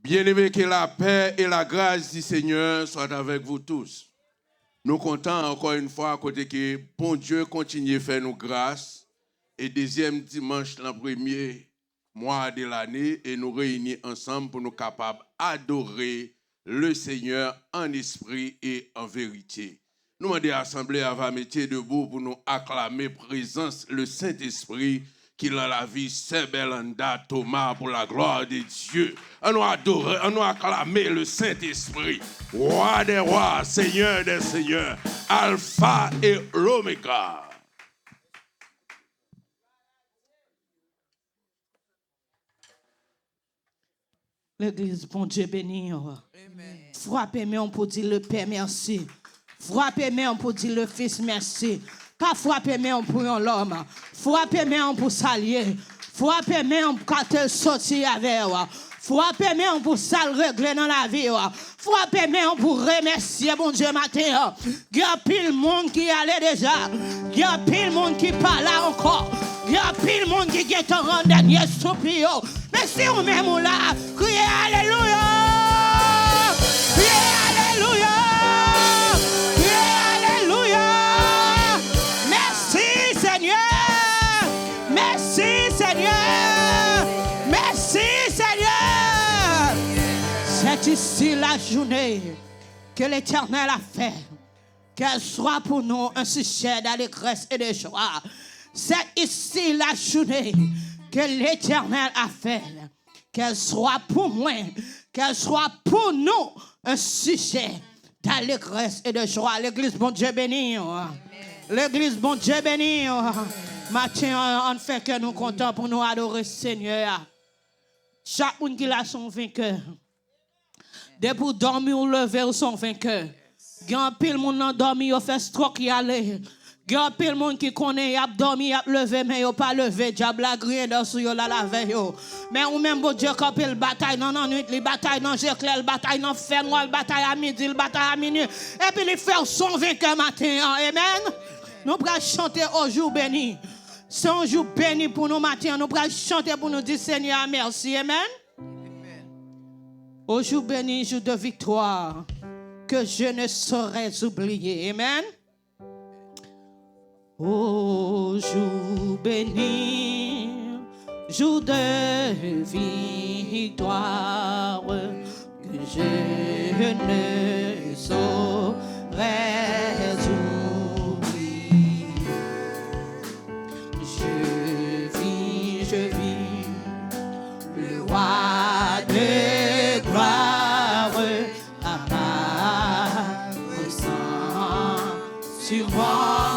Bien-aimés, que la paix et la grâce du Seigneur soient avec vous tous. Nous comptons encore une fois à côté que bon Dieu continue à faire nous grâce. Et deuxième dimanche, le premier mois de l'année, et nous réunir ensemble pour nous capables d'adorer le Seigneur en esprit et en vérité. Nous demandons à l'Assemblée à mettre debout pour nous acclamer présence le Saint-Esprit qui dans la vie c'est Belanda Thomas pour la gloire de Dieu. On nous adorer, on nous acclamer le Saint-Esprit, roi des rois, Seigneur des seigneurs, Alpha et l'Oméga. L'église, bon Dieu béni. Frappez-moi pour dire le Père merci. Frappez-moi pour dire le Fils merci. Pas frappez-moi pour l'homme. Frappez-moi pour saluer. Frappez-moi pour qu'elle sortir avec vous. Frappez-moi pour ça régler dans la vie. Frappez-moi pour remercier bon Dieu matin. Il y a pile monde qui allait déjà. Il y a pile monde qui parle encore. Il y a pile monde qui est en dernier soupir. Mais si on même là, criez Alléluia! Criez Alléluia! Criez Alléluia! Merci Seigneur! Merci Seigneur! Merci Seigneur! C'est ici la journée que l'Éternel a fait. Qu'elle soit pour nous un sujet d'allégresse et de joie. C'est ici la journée que l'Éternel a fait. Qu'elle soit pour moi, qu'elle soit pour nous un sujet d'allégresse et de joie. L'église, bon Dieu béni. L'église, bon Dieu béni. Matin, on fait que nous comptons pour nous adorer Seigneur. Chaque monde qui a son vainqueur. Depuis dormir ou lever ou son vainqueur. Il y a un pile monde qui a dormi, il fait stroke, il allait. Il y a plein de monde qui connaît, il a dormi, il a levé, mais il n'a pas levé. Diable a grillé dans ce la veille. Mais ou même, bon Dieu, quand il bataille dans la nuit, il bataille dans l'éclair, il bataille dans le fer noir, il bataille à midi, il bataille à minuit. Et puis il fait son vainqueur matin. Amen. Nous allons chanter au jour béni. C'est un jour béni pour nous matin. Nous allons chanter pour nous dire Seigneur, merci. Amen. Au jour béni, jour de victoire, que je ne saurais oublier. Amen. Ô jour béni, jour de victoire, que je ne saurais oublier. Je vis, le roi de gloire apparaissant sur moi.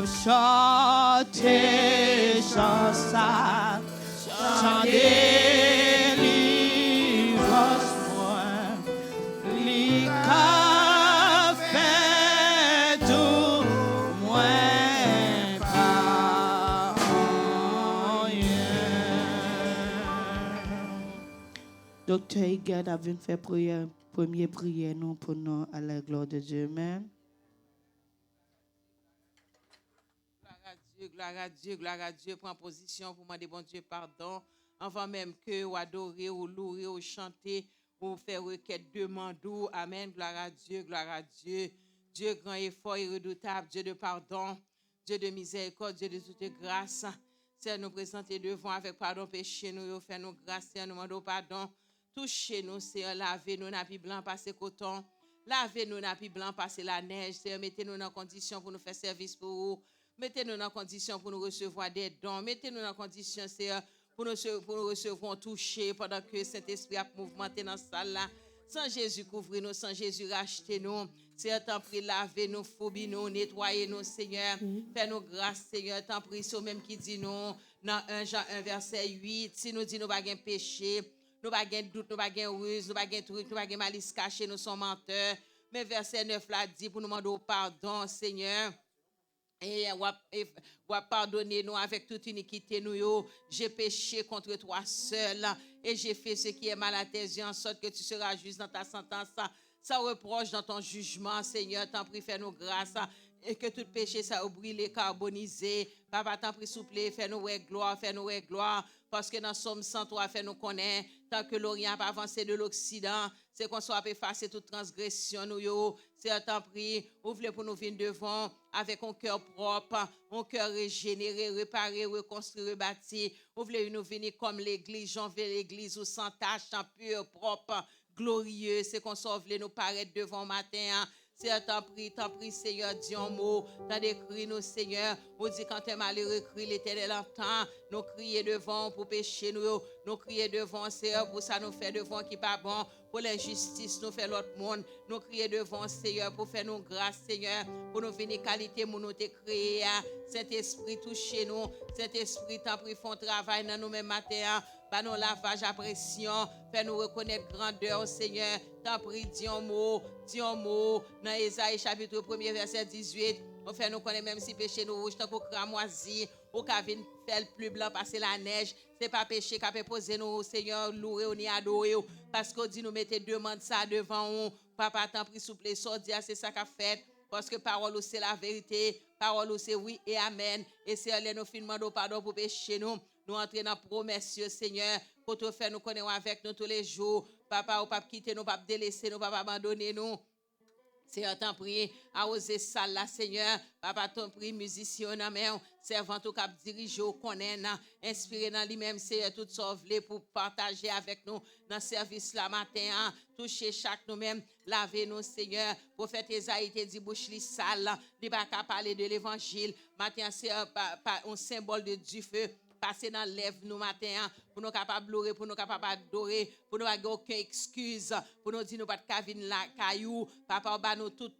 n'a chanté chansa, chant délivrance moi, li ka fait tout moins pas rien. Docteur Higuet a venu faire prière, première prière nous pour nous à la gloire de Dieu. Amen. Gloire à Dieu, gloire à Dieu. Prends position pour demander bon Dieu pardon. Avant même que ou adorer, ou louer, ou chanter, ou faire requête, demandez. Amen. Gloire à Dieu, gloire à Dieu. Dieu grand et fort et redoutable, Dieu de pardon, Dieu de miséricorde, Dieu de toute grâce. C'est nous présenter devant avec pardon péché, nous faire nous grâce, nous demandons pardon. Touchez-nous, Seigneur, lavez-nous, napi blanc, passez coton. Lavez-nous, napi blanc, passez la neige. Seigneur, mettez-nous dans condition pour nous faire service pour vous. Mettez-nous dans condition pour nous recevoir des dons. Mettez-nous dans condition, Seigneur, pour nous recevoir toucher pendant que Saint-Esprit a mouvementé dans cette salle-là. Sans Jésus, couvrez-nous. Sans Jésus, rachetez-nous. Seigneur, t'en prie, lavez-nous, phobie-nous, nettoyez-nous, Seigneur. Fais-nous grâce, Seigneur. T'en prie, c'est même qui dit nous, dans 1 Jean 1, verset 8, si nous disons nous pas de péché, nous pas de doute, nous pas de ruse, nous pas de truc, nous pas de malice cachée, nous sommes menteurs. Mais verset 9 là dit pour nous demander pardon, Seigneur. Et pardonnez-nous avec toute iniquité, nous, j'ai péché contre toi seul, et j'ai fait ce qui est mal à tes yeux, en sorte que tu seras juste dans ta sentence, sans reproche dans ton jugement, Seigneur, t'en prie, fais-nous grâce, et que tout péché ça brûlé, carbonisé, Papa, t'en prie, s'il vous plaît, fais-nous gloire, parce que dans Somme 103, fais-nous connaître, tant que l'Orient pas avancé de l'Occident, c'est qu'on soit effacer toute transgression, nous, c'est t'en prie, ouvre pour nous venir devant, avec un cœur propre, un cœur régénéré, réparé, reconstruit, rebâti, ouvre nous venir comme l'église, j'en veux l'église, ou sans tache, pur, propre, glorieux, c'est qu'on soit nous paraître devant matin, Seigneur, t'en prie, Seigneur, dis un mot, t'en décrit nous, Seigneur, on dit quand t'es malheureux, crie l'Éternel entend, nous crier devant pour pécher, nous crier devant, Seigneur, pour ça nous fait devant qui pas bon, pour l'injustice, nous fait l'autre monde, nous crier devant, Seigneur, pour faire nous grâce, Seigneur, pour nous venir qualité, pour nous te créer, Saint-Esprit, touchez-nous, Saint-Esprit, t'en prie, font travail dans nous mêmes matin, par nos lavage à pression, fais-nous reconnaître grandeur, Seigneur. T'en prie, dis un mot, dans Ésaïe chapitre 1er, verset 18. On fait nous connaître même si péché nous rouge, tant qu'on cramoisi, ou qu'à venir faire plus blanc, passer la neige. C'est pas péché qu'à poser nous, Seigneur, louer ou ni adorer. Parce qu'on dit nous mettez demande ça devant nous. Papa, t'en prie, souple, sortir, c'est ça qu'a fait. Parce que parole c'est la vérité, parole c'est oui et amen. Et c'est aller nous finement de pardon pour péché nous. Nous entrer dans la promesse, Seigneur, pour te faire nous connaître avec nous tous les jours. Papa, ou pas quitter nous, pas délaisser nous, pas abandonner nous. Seigneur, t'en prie, à oser ça là, Seigneur. Papa, t'en prie, musicien, servant au cap diriger au connaît, inspiré dans lui-même, Seigneur, tout sauvé pour partager avec nous dans le service la matin, toucher chaque nous-mêmes, laver nous, Seigneur. Prophète Esaïe te dit, bouche li sale, il va pas parler de l'évangile. Matin, c'est un symbole de du feu. Passer dans l'èvre nous matin pour nous capables louer, pour nous capables adorer, pour nous avoir aucune excuse, pour nous dire nous pas de cavine la caillou, papa ba nous toutes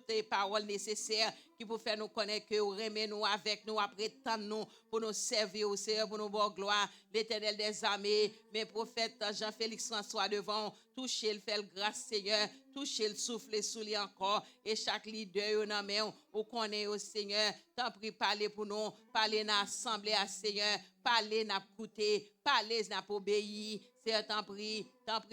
les paroles nécessaires qui pour faire nous connaître que vous aimez nous avec nous après tant nous pour nous servir au Seigneur, pour nous voir gloire, l'Éternel des armées, mes prophètes Jean-Félix François devant, toucher le faire grâce Seigneur, toucher le souffle sous lui encore et chaque leader dans main ou connaît au Seigneur, t'en prie parler pour nous, parler dans l'assemblée à Seigneur, parler n'a écouter, parler n'a obéir. Seigneur, t'en prie,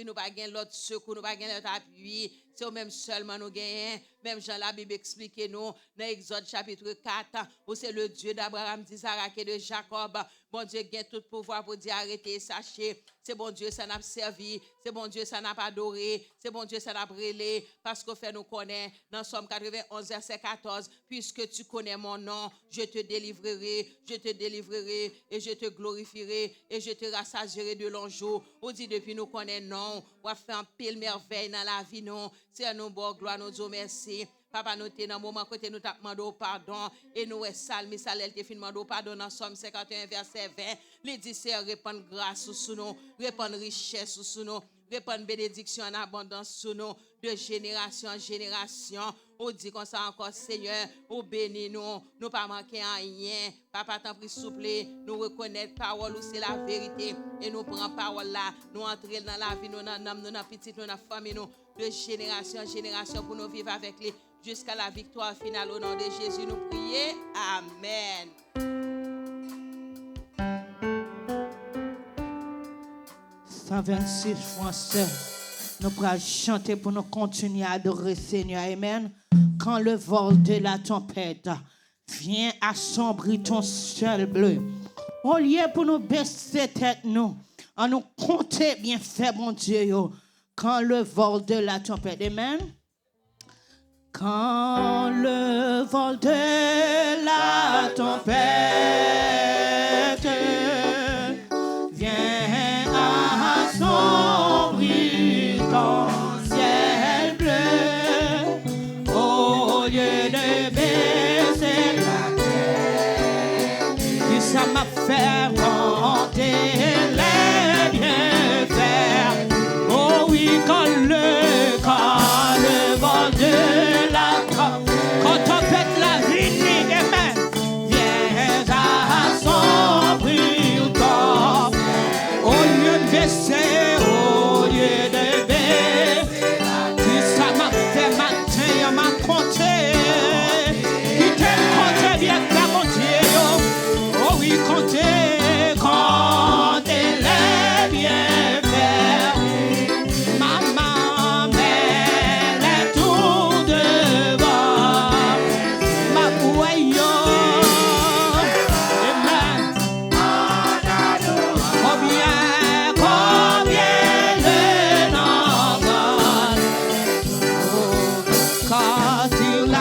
nous pas gagner l'autre secours, nous pas gagner l'autre appui, c'est au même seulement nous gagnons. Même Jean la Bible explique nous dans Exode chapitre 4, où c'est le Dieu d'Abraham, d'Isaac et de Jacob. Bon Dieu gagne tout pouvoir pour dire arrêtez, sachez, c'est bon Dieu ça n'a servi, c'est bon Dieu ça n'a pas adoré, c'est bon Dieu ça n'a brûlé, parce qu'on fait nous connaître dans Somme 91 verset 14, puisque tu connais mon nom, je te délivrerai et je te glorifierai et je te rassasierai de longs jours. On dit depuis nous connaissons non, on va faire un pile merveille dans la vie non, c'est nous bon gloire nous disons merci. Papa, nous sommes dans le moment où nous t'avons demandé pardon. Et nous sommes salmis, elle te demandé pardon dans Somme 51, verset 20. Les dit, c'est répandre grâce sous nous, répandre richesse sous nous, répandre bénédiction en abondance sur nous, de génération en génération. On dit comme ça encore, Seigneur, ou bénis nous, nous pas manquer en rien. Papa, t'en prie, souple, nous reconnaître parole ou c'est la vérité. Et nous prenons parole là, nous entrer dans la vie, nous dans l'âme, nous dans la petite, nous dans la famille, nous, de génération en génération pour nous vivre avec lui jusqu'à la victoire finale. Au nom de Jésus, nous prions. Amen. 126 Français, nous pourrons chanter pour nous continuer à adorer Seigneur. Amen. Quand le vol de la tempête vient assombrir ton ciel bleu, au lieu pour nous baisser tête, nous, en nous compter bien fait, mon Dieu, yo, quand le vol de la tempête, amen. Quand le vol de la tempête vient assombrir ton ciel bleu, au lieu de baisser la tête, et ça m'a fait monter les bienfaits. Oh oui, quand le vol de la quand tempête la vie, amen, viens assombrir ton, au lieu de baisser, au lieu de baisser, puis ça m'a fait matin, m'a compté, qui te compté bien faire mon Dieu, oh oui, compté les bienfaits, maman, mais les tout devant, ma bouaillon, amen. Combien le nom, quand il a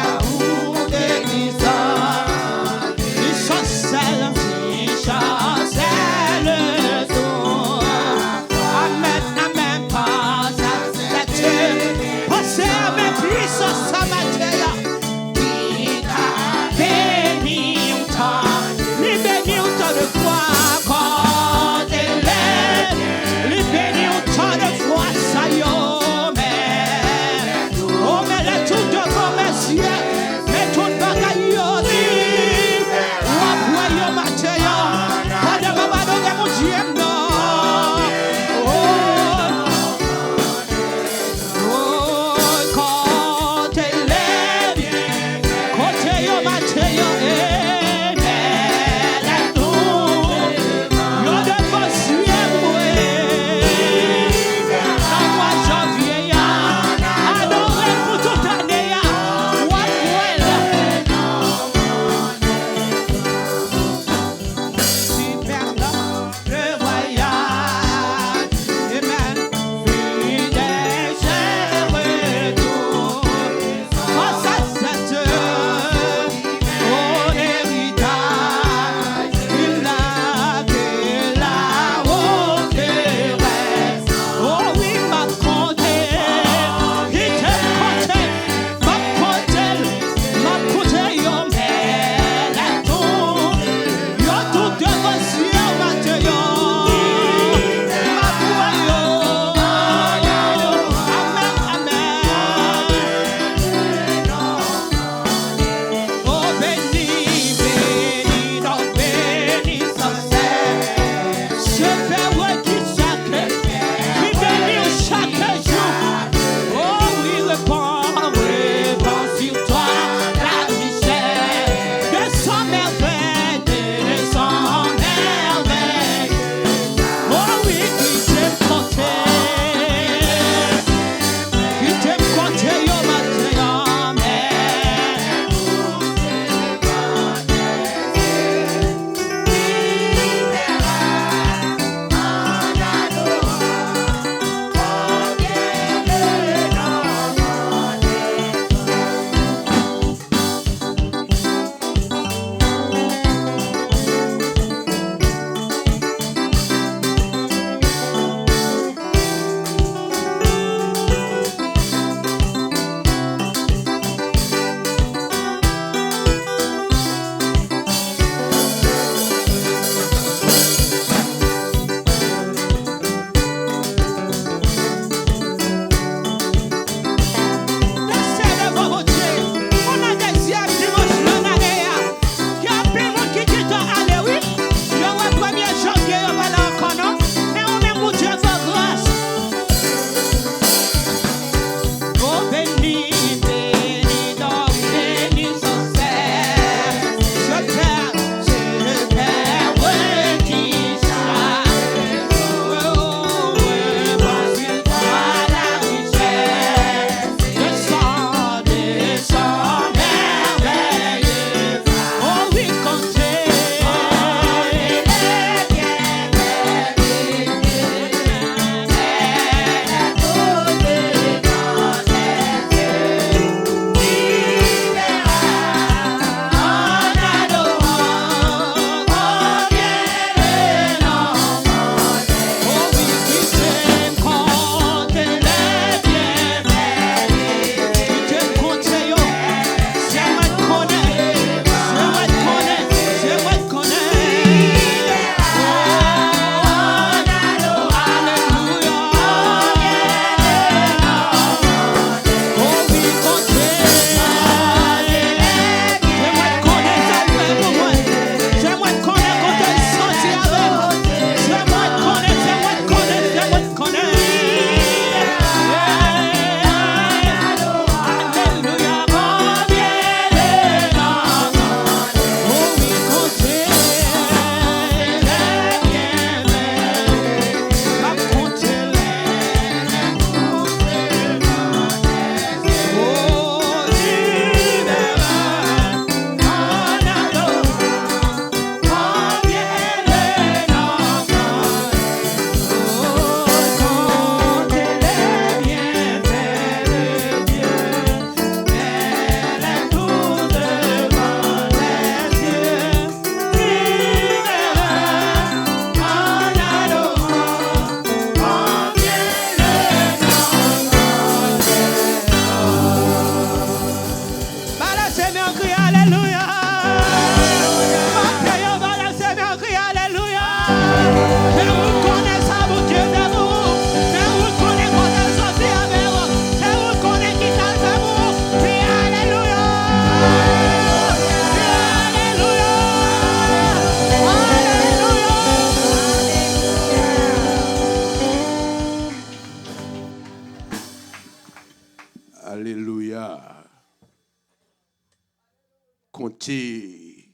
compter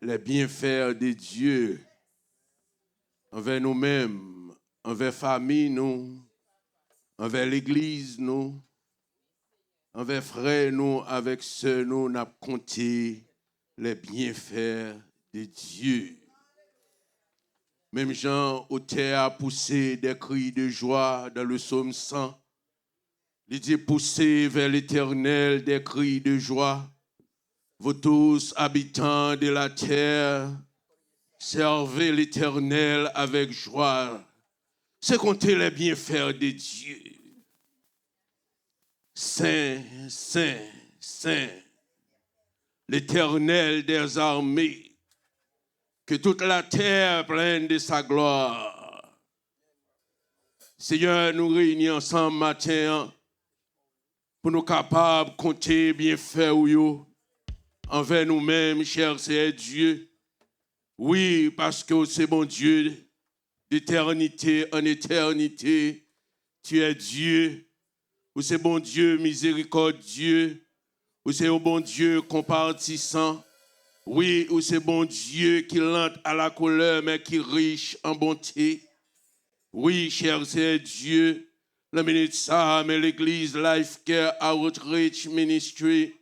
les bienfaits de Dieu envers nous-mêmes, envers famille, nous, envers l'église, nous, envers frères, nous, avec ceux, nous, n'a compté les bienfaits de Dieu. Même Jean, auteur, a poussé des cris de joie dans le psaume 100. Il dit, poussez vers l'Éternel des cris de joie. Vous tous, habitants de la terre, servez l'Éternel avec joie. C'est compter les bienfaits de Dieu. Saint, Saint, Saint, l'Éternel des armées, que toute la terre pleine de sa gloire. Seigneur, nous réunissons ensemble matin pour nous capables de compter bienfaits envers nous-mêmes, cher Seigneur Dieu. Oui, parce que c'est bon Dieu, d'éternité en éternité, tu es Dieu. Ou c'est bon Dieu miséricordieux, ou c'est un bon Dieu compartissant. Oui, ou c'est bon Dieu qui lente à la colère, mais qui riche en bonté. Oui, cher Seigneur Dieu, la minute ça, mais l'église Life Care Outreach Ministry,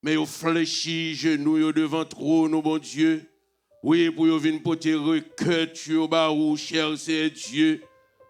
mais au fléchi genoux devant trop, nous, bon Dieu. Oui, pour venir porter recueil au barou, cher Seigneur Dieu,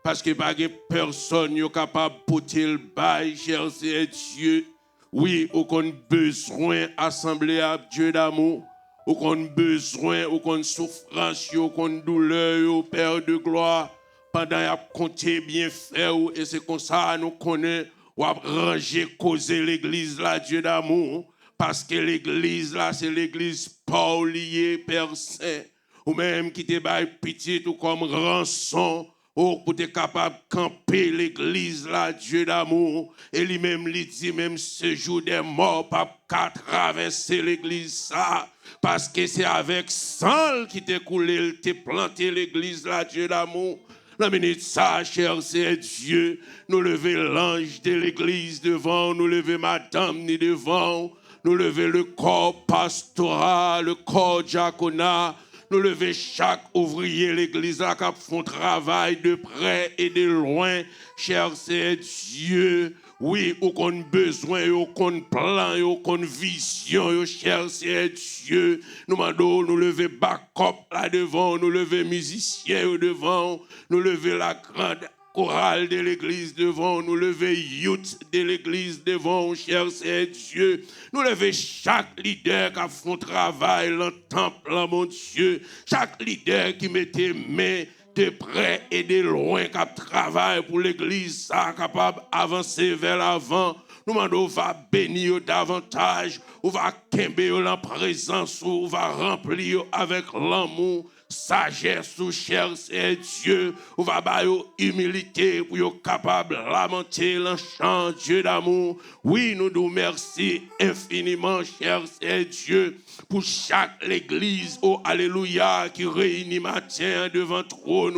parce que pas de personne n'est capable de porter le bail, cher Seigneur Dieu. Oui, on a besoin d'assembler à Dieu d'amour, on a besoin, on a souffrance, on a douleur, Père de gloire, pendant qu'il a compté bien faire, et c'est comme ça nous connaissons, on a rangé, causer l'église là, Dieu d'amour. Parce que l'église là, c'est l'église Paulier, Père Saint, ou même qui te baille pitié tout comme rançon, ou pour être capable de camper l'église là, Dieu d'amour. Et lui-même, il dit, même ce jour des morts, pas qu'à traverser l'église ça, parce que c'est avec sang qui t'est coulé, il t'a planté l'église là, Dieu d'amour. La minute ça, cher c'est Dieu, nous lever l'ange de l'église devant, nous lever madame ni devant, nous lever le corps pastoral, le corps diaconat, nous lever chaque ouvrier l'église là qui font travail de près et de loin, cher c'est Dieu. Oui, ou qu'on besoin, ou qu'on plan, ou qu'on vision, cher c'est Dieu. Nous mandons nous lever backup là devant, nous lever musiciens devant, nous lever la grande chorale de l'église devant, nous lever youth de l'église devant, cher c'est Dieu. Nous lever chaque leader qui a fait travail dans le temple, mon Dieu. Chaque leader qui mettait main de près et de loin, qui travaille pour l'église, ça capable d'avancer vers l'avant. Nous demandons, va bénir davantage, on va quimber la présence, on va remplir avec l'amour, sagesse, ou cher c'est Dieu, on va bailler humilité pour être capable de lamenter l'enchant Dieu d'amour. Oui, nous nous merci infiniment, cher c'est Dieu, pour chaque église, oh alléluia, qui réunit matin devant trône.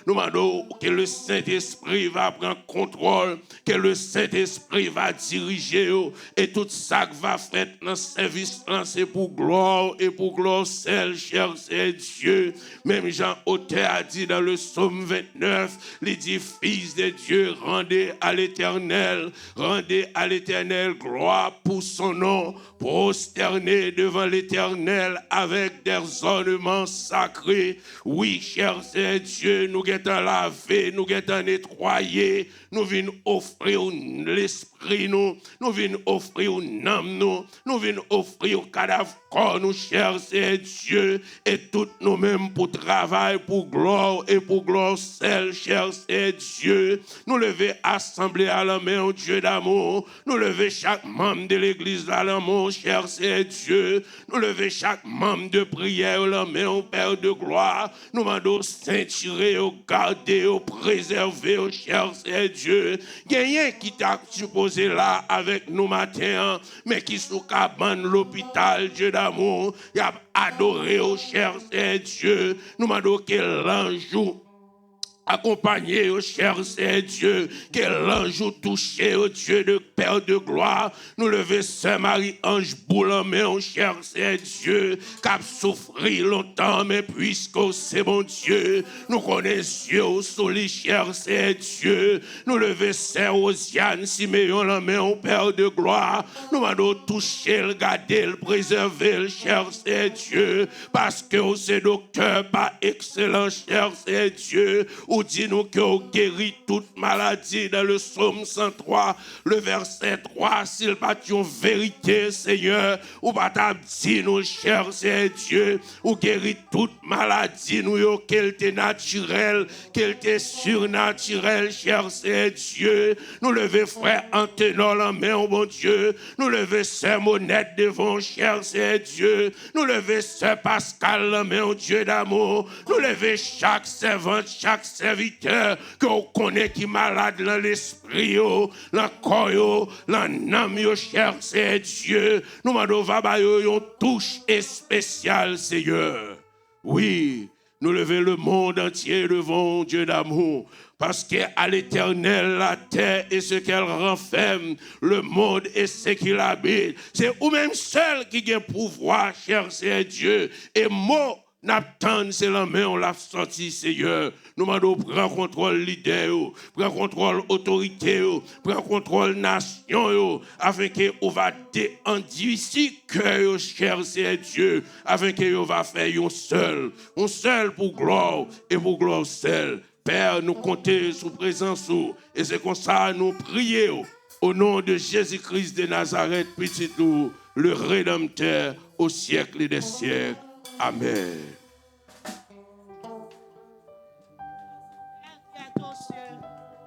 Nous demandons que le Saint-Esprit va prendre contrôle, que le Saint-Esprit va diriger, et tout ça que va faire dans le service, c'est pour gloire et pour gloire seul, cher c'est Dieu. Même Jean auteur a dit dans le psaume 29, il dit, Fils de Dieu, rendez à l'Éternel gloire pour son nom, prosterné devant l'Éternel avec des ornements sacrés. Oui, cher c'est Dieu, nous guettons laver, nous guettons nettoyer, nous venons offrir l'esprit, nous venons offrir l'âme, nous venons offrir cadavre corps, nous, cher c'est Dieu, et tout nous-mêmes pour travail, pour gloire et pour gloire seul, cher c'est Dieu. Nous lever assemblée à la main, au Dieu d'amour, nous lever chaque membre de l'église à l'amour, cher c'est Dieu. Nous lever chaque membre de prière à la main, au Père de gloire, nous demandons ceinturer, au garder, au préserver, au cher c'est Dieu. Gagnez qui t'a supposé là avec nous matin, mais qui sous cabane l'hôpital, Dieu d'amour, il a adoré au cher c'est Dieu. Nous demandons que l'ange Accompagné, oh cher Seigneur Dieu, que l'ange touché, oh Dieu de Père de gloire, nous lever Saint Marie-Ange Boulan, mais oh cher Seigneur Dieu, cap souffri longtemps, mais puisque c'est mon Dieu, nous connaissons sous les cher Seigneur Dieu, nous lever Saint Osiane, Siméon, la main au Père de gloire, nous allons toucher, le garder, le préserver, le cher Seigneur Dieu, parce que c'est docteur, pas excellent, cher Seigneur Dieu, ou dit-nous que vous guérit toute maladie dans le psaume 103, le verset 3, s'il pas une vérité, Seigneur, ou pas dit nous, cher Seigneur Dieu, ou guérit toute maladie, nous, qu'elle était naturelle, qu'elle était surnaturelle, cher Seigneur Dieu, nous lever frère Antenor la main, oh mon Dieu, nous lever sœur Monette devant, cher Seigneur Dieu, nous lever sœur Pascal la main, oh Dieu d'amour, nous lever chaque servante, chaque serviteur que vous connaissez qui est malade dans l'esprit, dans le corps, dans l'âme, cher Seigneur Dieu. Nous demandons une touche spéciale, Seigneur. Oui, nous levons le monde entier devant Dieu d'amour. Parce qu'à l'Éternel, la terre et ce qu'elle renferme, le monde et ce qu'il habite. C'est vous-même seul qui a pouvoir, cher Seigneur Dieu. Et moi, n'attend, c'est la main, on l'a sorti, Seigneur. Nous demandons, prends contrôle leader, prends contrôle autorité, prends contrôle nation, afin que on va déhendir ici cœur, cher Seigneur Dieu, afin que on va faire un seul pour gloire et pour gloire seul. Père, nous comptons sous présence, et c'est comme ça nous prions au nom de Jésus-Christ de Nazareth, petit nous, le Rédempteur au siècle des siècles. Amen.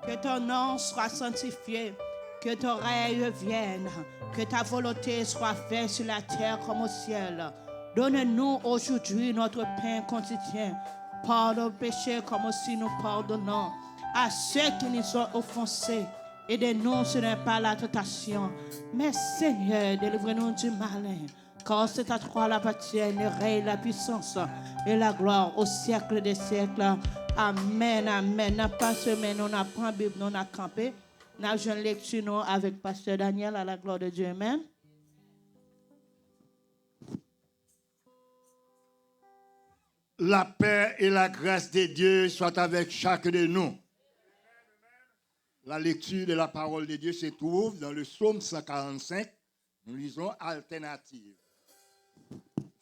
Que ton nom soit sanctifié, que ton règne vienne, que ta volonté soit faite sur la terre comme au ciel. Donne-nous aujourd'hui notre pain quotidien. Pardonne nos péchés comme aussi nous pardonnons à ceux qui nous ont offensés. Aidez-nous, ce n'est pas la tentation, mais Seigneur, délivre-nous du malin. Car c'est à toi l'appartienne, le règne, la puissance et la gloire au siècle des siècles. Amen, amen. N'a pas semaine, on apprend Bible, on a campé. N'a une lecture avec Pasteur Daniel à la gloire de Dieu. Amen. La paix et la grâce de Dieu soient avec chacun de nous. La lecture de la parole de Dieu se trouve dans le psaume 145. Nous lisons alternative.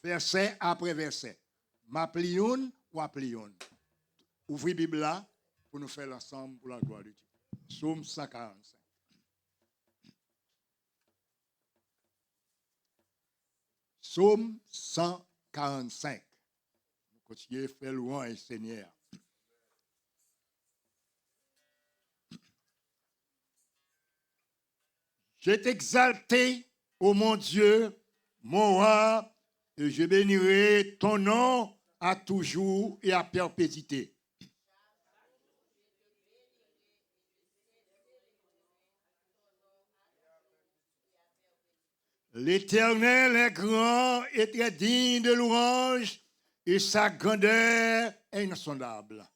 Verset après verset. M'applioun ou applioun. Ouvrez Bible là pour nous faire l'ensemble pour la gloire de Dieu. Psaume 145. Psaume 145. Nous continuons à faire louange, Seigneur. Je t'exaltais, ô mon Dieu, mon roi, et je bénirai ton nom à toujours et à perpétuité. L'Éternel est grand et très digne de louange, et sa grandeur est insondable.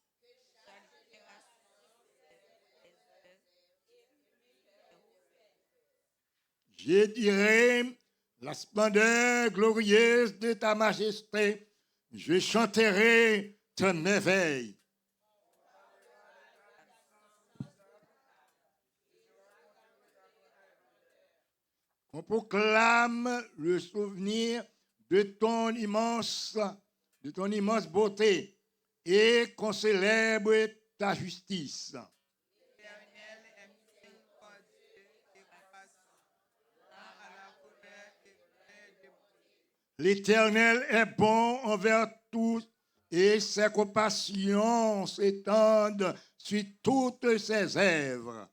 Je dirai la splendeur glorieuse de ta majesté. Je chanterai ta merveille. On proclame le souvenir de ton immense beauté et qu'on célèbre ta justice. L'Éternel est bon envers tous et ses compassions s'étendent sur toutes ses œuvres.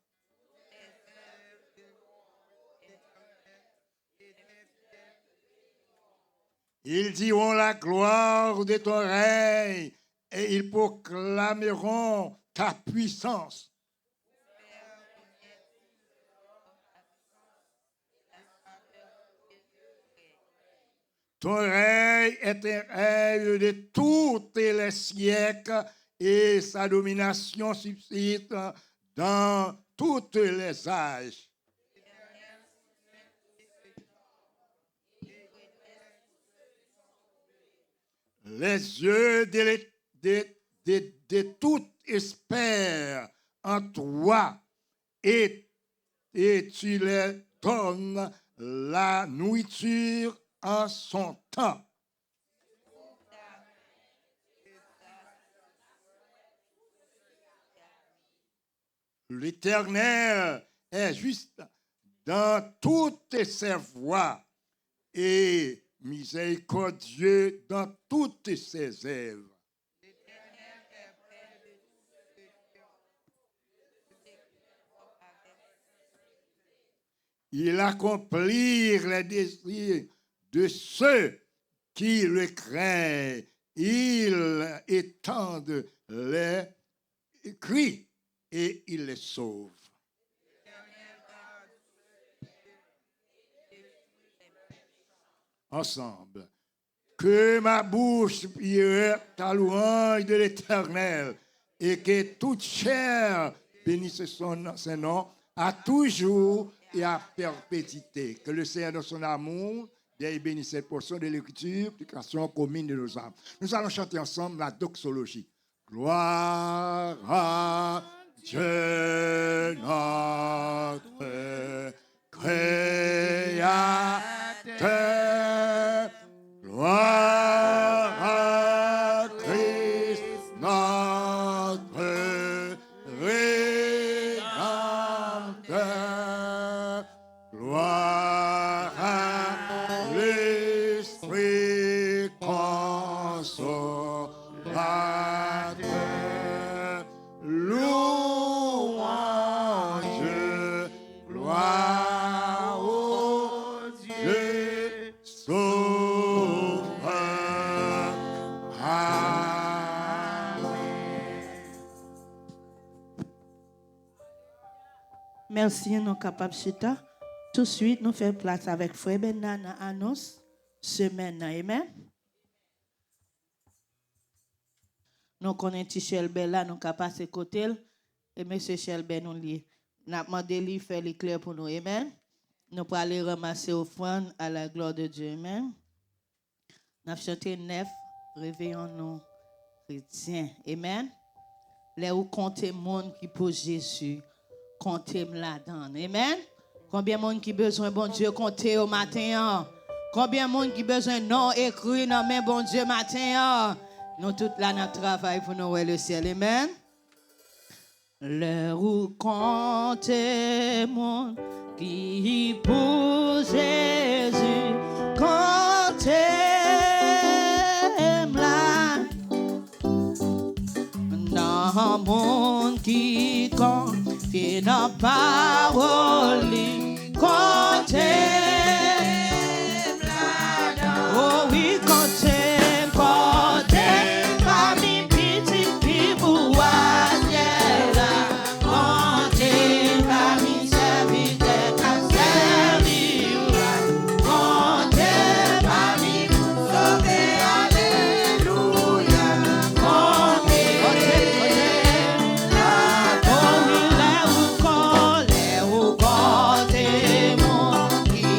Ils diront la gloire de ton règne et ils proclameront ta puissance. Ton règne est un règne de tous les siècles et sa domination subsiste dans tous les âges. Les yeux de toute espère en toi et tu leur donnes la nourriture en son temps. L'Éternel est juste dans toutes ses voies et miséricordieux dans toutes ses œuvres. Il accomplit les désirs de ceux qui le craignent. Il étend les cris et il les sauve. Ensemble, que ma bouche prie ta louange de l'Éternel et que toute chair bénisse son nom à toujours et à perpétuité. Que le Seigneur, dans son amour, bénisse cette portion de l'Écriture, application commune de nos âmes. Nous allons chanter ensemble la doxologie. Gloire à Dieu notre Créateur. Gloire à Christ notre Rédempteur. Gloire à l'Esprit consolateur. Louange, gloire au Dieu sauveur. Amen. Merci, nous sommes capables de chita. Tout de suite, nous faisons place avec Frère Benana annonce semaine. Amen. Nous connaissons Tichel Bella, nous sommes capables de côté. Et M. Shelben nous lit. Nous avons demandé de faire l'éclair pour nous. Amen. Nous pour aller ramasser offrande à la gloire de Dieu. Amen. Nous avons chanté 9. Réveillons-nous, chrétiens. Amen. Les où comptez monde qui pour Jésus. Comptez là-dedans. Amen. Combien de monde qui besoin bon Dieu compter au matin? Combien de monde qui besoin non écrit dans main bon Dieu matin? Nous tous là notre travail pour nous voir le ciel. Amen. L'heure où comptez monde qui pour Jésus comptez là dans monde qui compte qui n'a parole comptez oh oui comptez parmi petit qui pour qui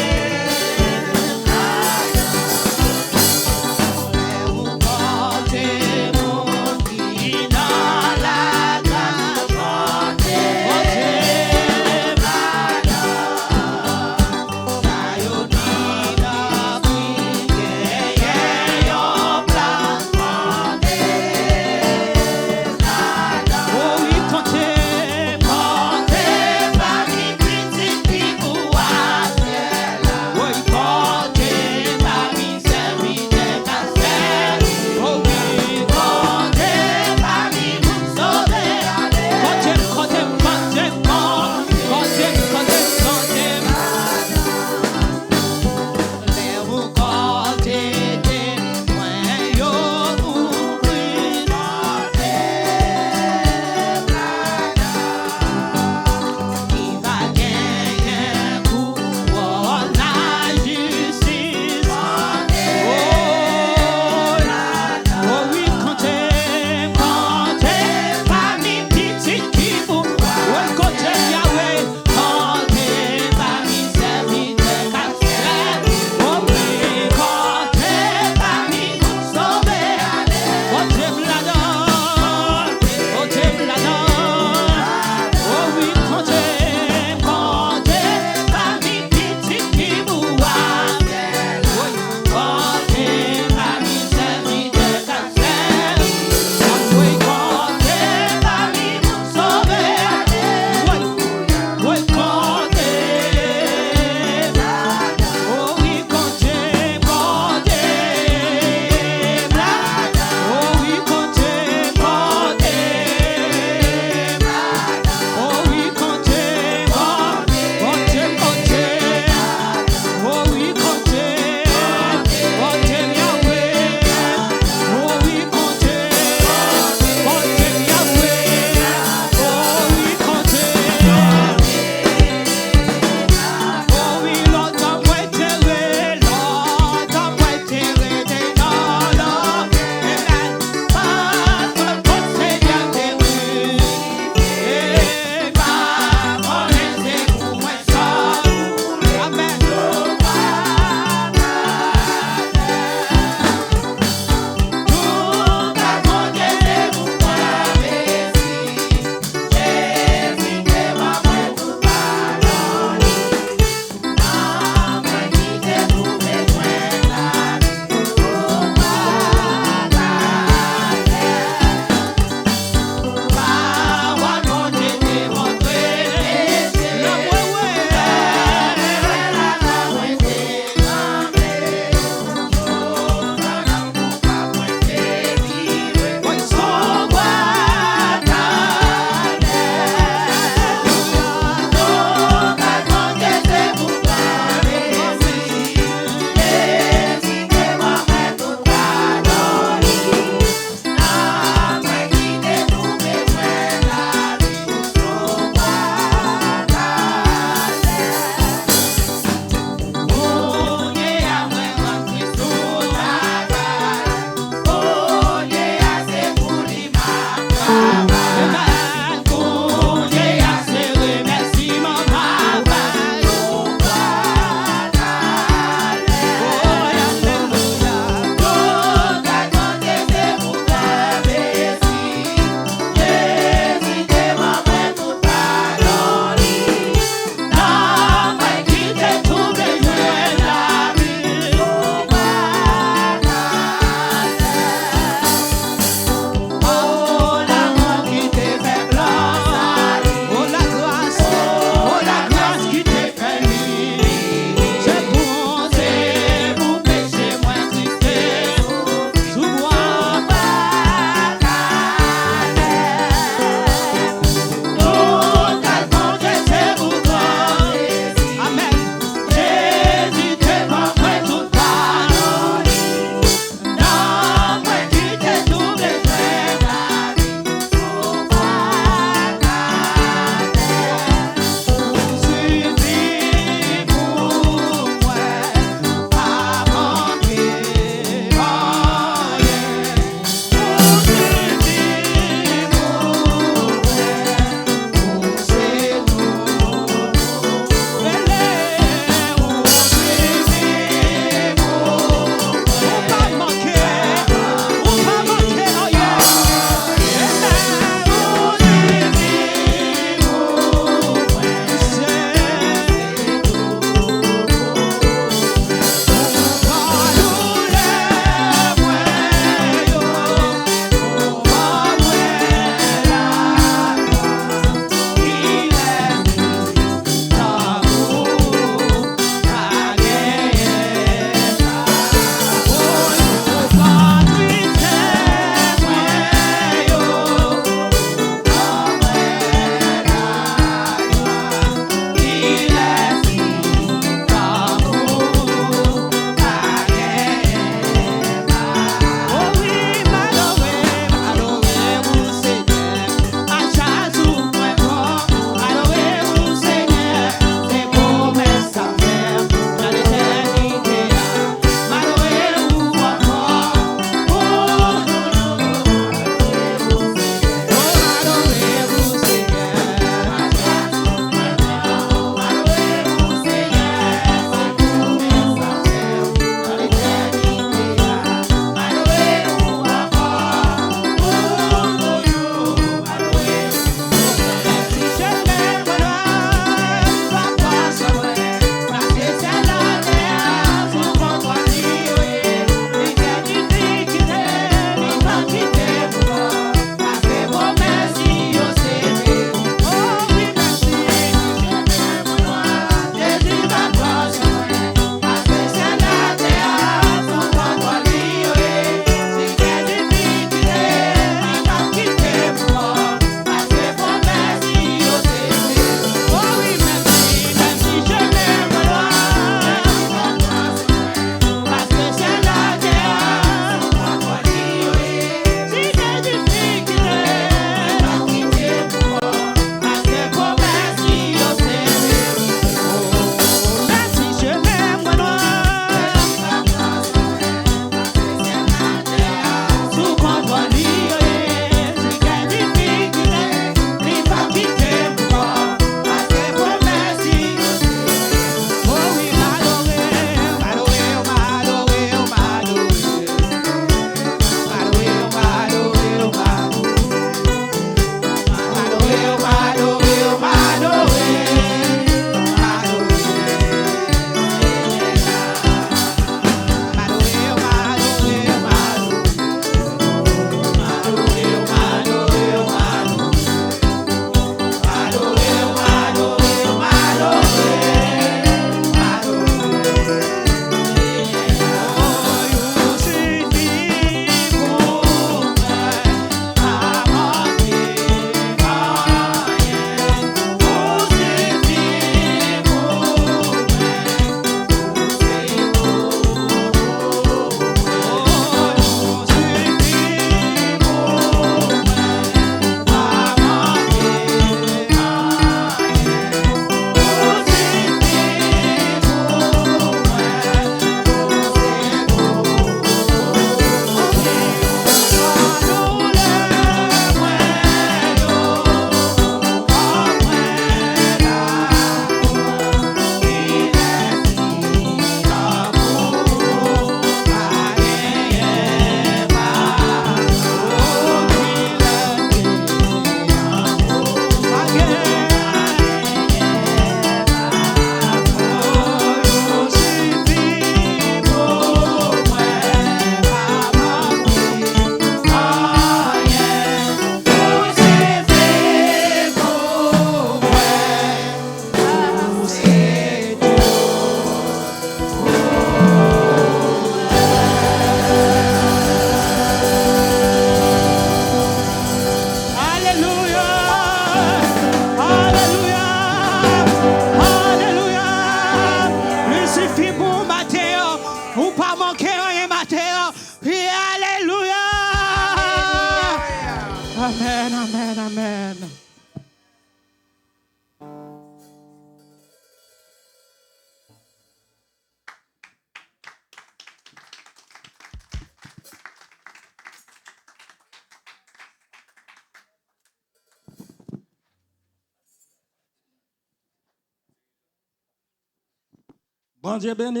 Bon Dieu béni.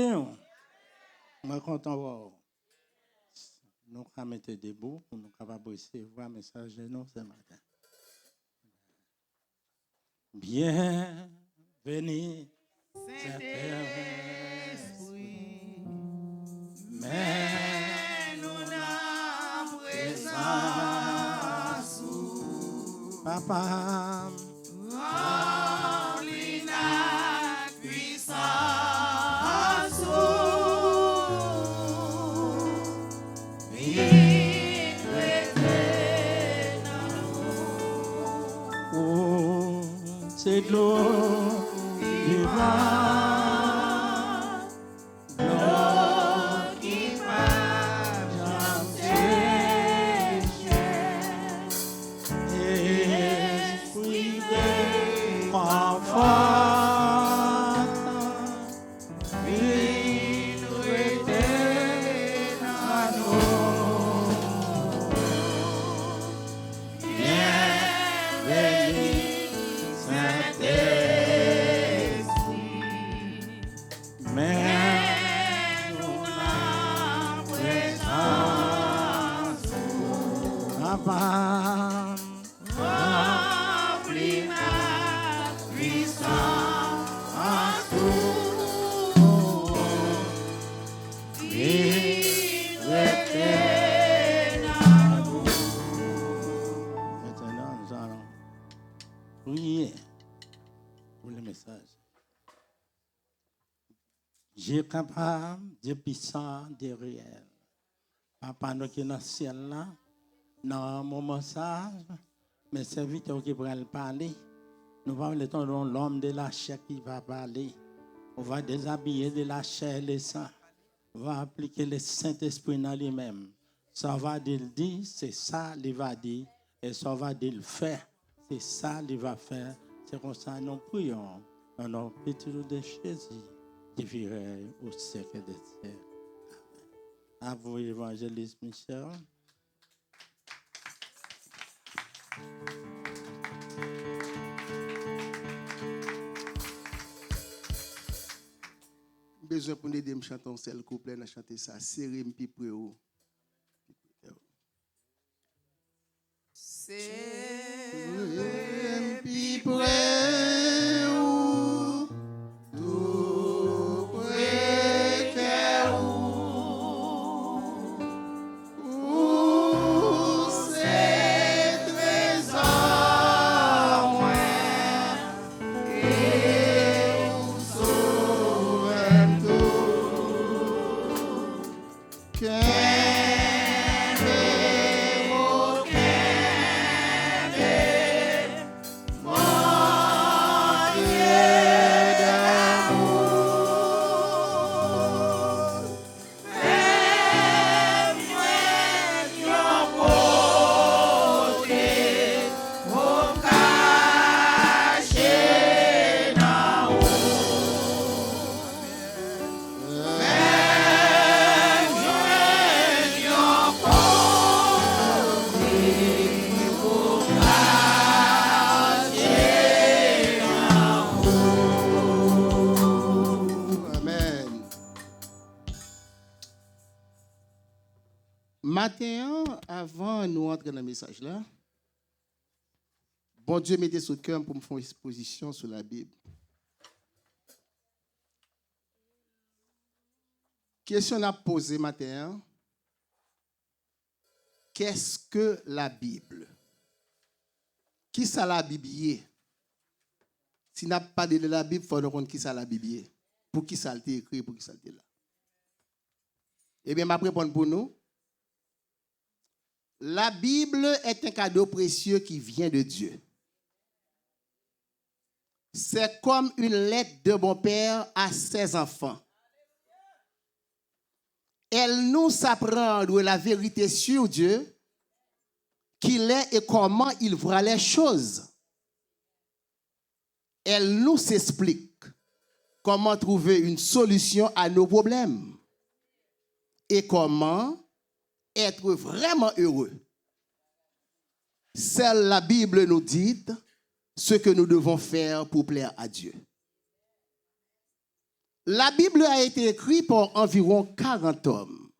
Je suis content de voir. Nous allons mettre debout pour nous capables recevoir un message de nous ce matin. Bienvenue, Saint-Esprit. Mais nous n'avons présence. Papa, remplis la puissance. Oh, c'est de l'eau divine, l'eau qui va jamais sécher, esprit de confort, viens nous aider à nous. Bienvenue, Saint-Esprit, mais nous en présence. Papa, remplis ma puissance. Maintenant, nous allons prier pour le message. Dieu capable, Dieu puissant, Dieu réel. Papa, nous qui sommes dans le ciel là, dans un moment sage, mais serviteur qui pourra parler, nous allons attendre l'homme de la chair qui va parler. On va déshabiller de la chair et le sang. On va appliquer le Saint-Esprit dans lui-même. Ça va dire, c'est ça qu'il va dire. Et ça va dire, faire. C'est ça qu'il va faire. C'est comme ça que nous prions dans nos petits jours de Jésus qui virait au siècle des siècles. Amen. À vous, évangéliste Michel. Besoin pour nous aider à chanter un seul couplet, à chanter ça, serré, m'pi préau. Serré, m'pi préau, tout près que ou c'est trésor, ouais, et ou sauve tout. Matin, avant nous entrer dans le message là, bon Dieu mettez sur le cœur pour me faire une exposition sur la Bible. Question à poser matin. Qu'est-ce que la Bible? Qui ça la Bible? Si n'a pas de la Bible, il faut comprendre qui ça la Bible. Pour qui ça a été écrit, pour qui ça a été là. Eh bien, ma réponse pour nous. La Bible est un cadeau précieux qui vient de Dieu. C'est comme une lettre de mon père à ses enfants. Elle nous apprend la vérité sur Dieu, qu'il est et comment il voit les choses. Elle nous explique comment trouver une solution à nos problèmes et comment être vraiment heureux. Seule la Bible nous dit ce que nous devons faire pour plaire à Dieu. La Bible a été écrite par environ 40 hommes.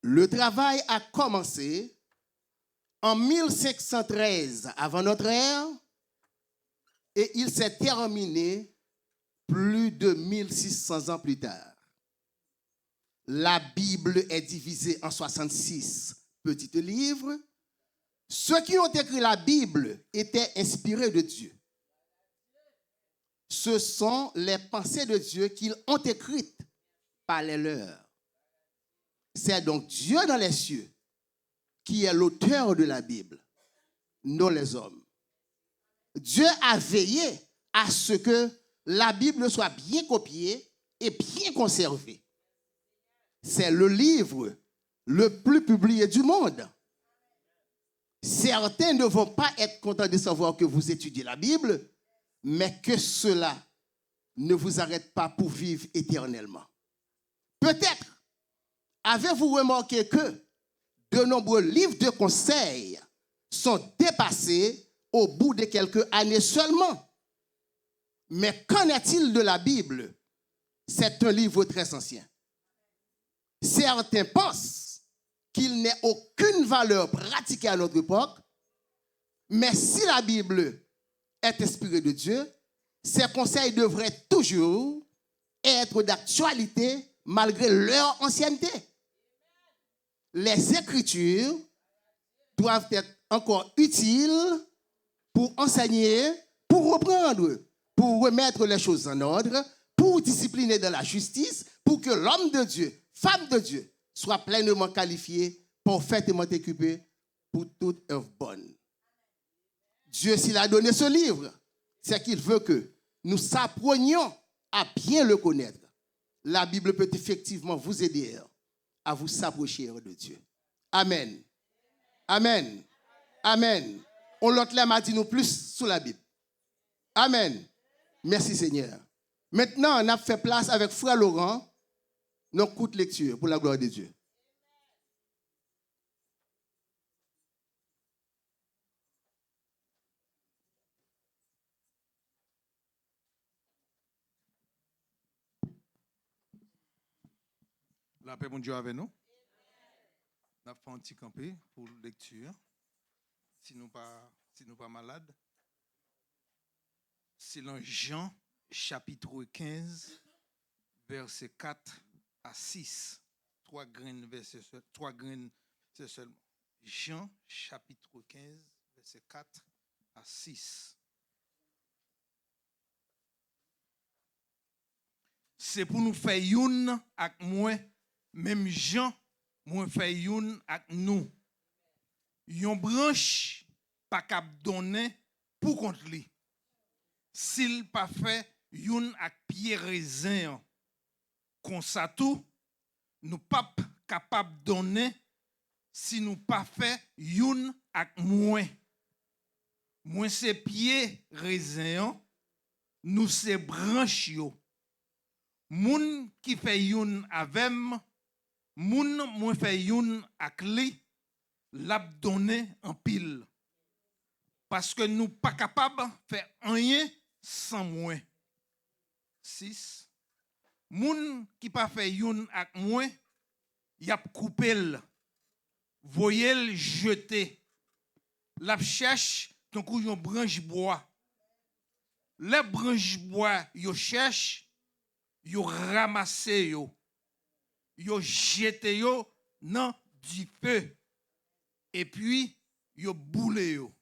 Le travail a commencé en 1513 avant notre ère et il s'est terminé plus de 1600 ans plus tard. La Bible est divisée en 66 petits livres. Ceux qui ont écrit la Bible étaient inspirés de Dieu. Ce sont les pensées de Dieu qu'ils ont écrites par les leurs. C'est donc Dieu dans les cieux qui est l'auteur de la Bible, non les hommes. Dieu a veillé à ce que la Bible soit bien copiée et bien conservée. C'est le livre le plus publié du monde. Certains ne vont pas être contents de savoir que vous étudiez la Bible, mais que cela ne vous arrête pas pour vivre éternellement. Peut-être avez-vous remarqué que de nombreux livres de conseils sont dépassés au bout de quelques années seulement. Mais qu'en est-il de la Bible? C'est un livre très ancien. Certains pensent qu'il n'est aucune valeur pratiquée à notre époque, mais si la Bible est inspirée de Dieu, ces conseils devraient toujours être d'actualité malgré leur ancienneté. Les Écritures doivent être encore utiles pour enseigner, pour reprendre, pour remettre les choses en ordre, pour discipliner dans la justice, pour que l'homme de Dieu, femme de Dieu, soit pleinement qualifié, parfaitement équipé pour toute œuvre bonne. Dieu, s'il a donné ce livre, c'est qu'il veut que nous s'apprenions à bien le connaître. La Bible peut effectivement vous aider à vous s'approcher de Dieu. Amen. Amen. Amen. On l'autre m'a dit nous plus sous la Bible. Amen. Merci Seigneur. Maintenant, on a fait place avec Frère Laurent, notre courte lecture pour la gloire de Dieu. La paix, mon Dieu, avec nous. On a fait un petit campé pour lecture. Si nous pas malades. C'est dans Jean, chapitre 15, versets 4 à 6. 3 graines versets seulement. Jean, chapitre 15, versets 4 à 6. C'est pour nous faire une avec moi, même Jean, moi fait une avec nous. Yon branche pas cap donner pour contre lui. S'il pas fait une avec pied raisin, comme ça tout, nous pas capable donner si nous pas fait une avec moi. Moi c'est pied raisin, nous c'est branche yo. Moun qui fait youn avec moun moi fait youn ak li l'a donné en pile parce que nous pas capable faire rien sans moi. 6 moun qui pas fait youn ak moi y a coupé l voyel jeter l'a cherche ton kou yon branche bois les branche bois yo cherche yo ramassé yo jeté yo dans du feu et puis yo boulé yo.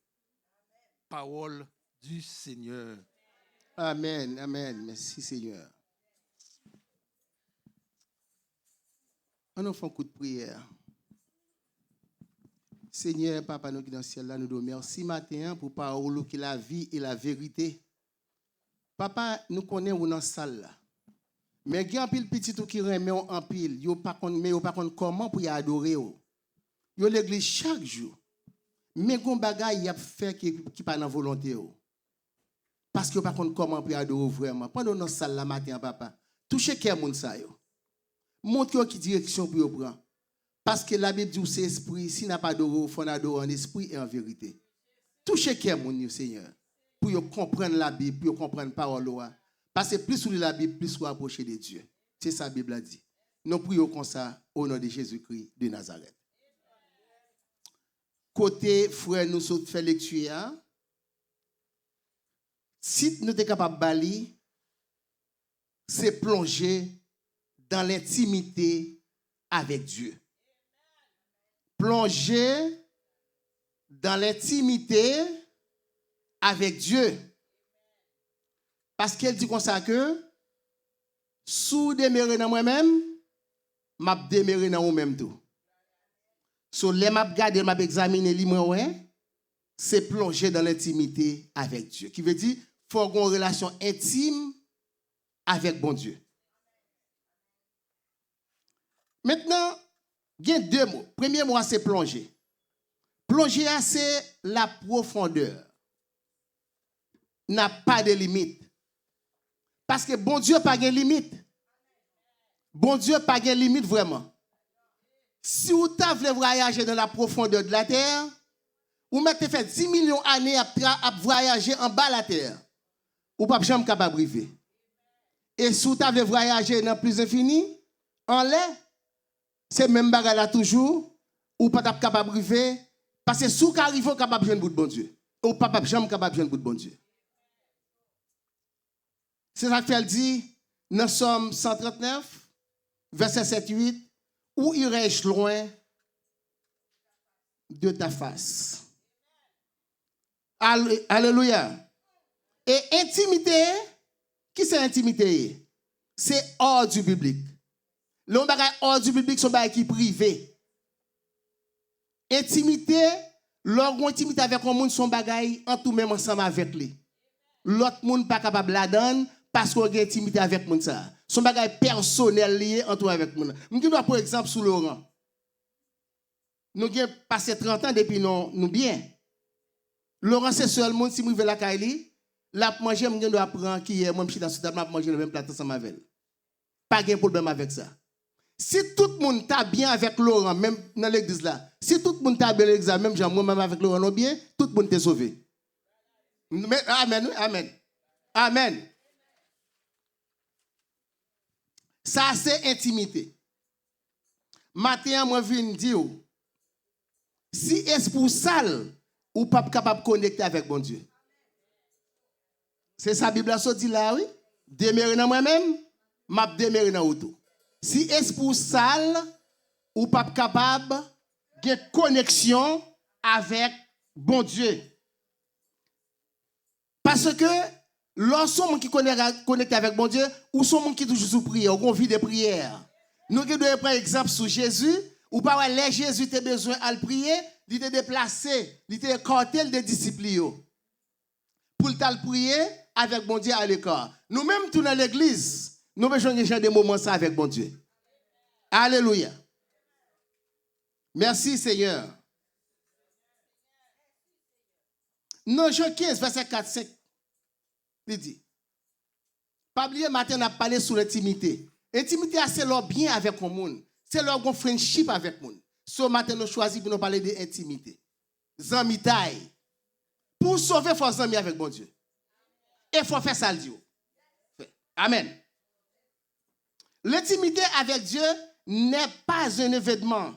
Parole du Seigneur. Amen, amen. Merci Seigneur. On nous fait un coup de prière. Seigneur, Papa, nous qui dans le ciel là, nous te remercions matin pour parole qui est la vie et la vérité. Papa, nous connaissons dans la salle là. Mais il y a un pile petit qui remet en pile, yo pas contre comment pour y adorer yo. Yo l'église chaque jour. Mais gon bagay y a fait qui pas dans volonté yo. Parce que pas contre comment pour y adorer vraiment. Pendant nos salle la matin papa, touchez quel monde ça yo. Montre yo qui direction pour yo prendre. Parce que la Bible dit c'est esprit, si n'a pas adorer, faut adorer en esprit et en vérité. Touchez quel monde Seigneur pour yo comprendre la Bible, pour yo comprendre parole loi. Parce que plus vous lisez la Bible, plus vous approchez de Dieu. C'est ça la Bible a dit. Nous prions comme ça au nom de Jésus-Christ de Nazareth. Côté frère, nous sommes fait lecture. Si nous sommes capables de balayer, c'est plonger dans l'intimité avec Dieu. Plonger dans l'intimité avec Dieu. Parce qu'elle dit comme ça que sous demeurer dans moi-même, m'a demeurer dans moi-même tout. So les m'a regarder, m'a examiner li moi c'est plonger dans l'intimité avec Dieu. Qui veut dire faut avoir une relation intime avec bon Dieu. Maintenant, il y a deux mots. Premier mot c'est plonger. Plonger c'est la profondeur. N'a pas de limite. Parce que bon Dieu n'a pas de limite. Bon Dieu n'a pas de limite vraiment. Si vous voulez voyager dans la profondeur de la terre, vous mettez fait 10 millions d'années à voyager en bas de la terre, vous n'êtes pas jamais capable de arriver. Et si vous voulez voyager dans plus infini, en l'air, c'est même bagarre là toujours, ou pas capable de arriver, parce que si vous arrivez, vous capable de jouer bout de bon Dieu. Ou pas jamais capable de jouer bout de bon Dieu. C'est ça qu'elle dit, dans Somme 139, verset 7-8, où irais-je loin de ta face? Alléluia. Et intimité, qui c'est intimité? C'est hors du biblique. Le bagage hors du biblique, c'est un bagage qui est privé. Intimité, l'orgon intimité avec un monde, son bagage en tout même ensemble avec lui. L'autre monde pas capable de la donner parce qu'on a intimité avec monde ça. Son bagage personnel lié entre avec monde. Je dois par exemple sous Laurent. Nous avons passé 30 ans depuis nous bien. Laurent c'est seul monde si moi vais la Kaili, la manger me doit apprendre qui est moi je suis dans ce table manger le même plat ensemble avec elle. Pas de problème avec ça. Si tout le monde t'a bien avec Laurent même dans l'église là, si tout le monde t'a bien l'église même genre moi même avec Laurent bien, tout le monde t'est sauvé. Amen, amen. Amen. Ça, c'est intimité. Matin, moi, je viens dire, si esprit sale, ou pas capable de connecter avec bon Dieu. C'est ça, la Bible a dit là, oui. Demeurer dans moi-même, m'a demeurer dans auto. Si esprit sale, ou pas capable de connexion avec bon Dieu. Parce que lorsqu'on qui connecte avec bon Dieu, ou son monde qui toujours sous prière, ou on vit de prière. Nous devons prendre exemple sur Jésus, ou pas les Jésus a besoin de prier, il était déplacé, il était écarté des disciples. Pour le prier avec bon Dieu à l'écart. Nous-mêmes, tout dans l'église, nous besoin de des moments ça avec bon Dieu. Alléluia. Merci Seigneur. Non, Jean 15, verset 4-5. Il dit, pas oublier matin, on a parlé sur l'intimité. Intimité, c'est leur bien avec le monde. C'est leur friendship avec le monde. Ce matin, nous choisissons pour nous parler d'intimité. Zamitaï. Pour sauver, il faut zami avec bon Dieu. Et il faut faire ça le Dieu. Amen. L'intimité avec Dieu n'est pas un événement,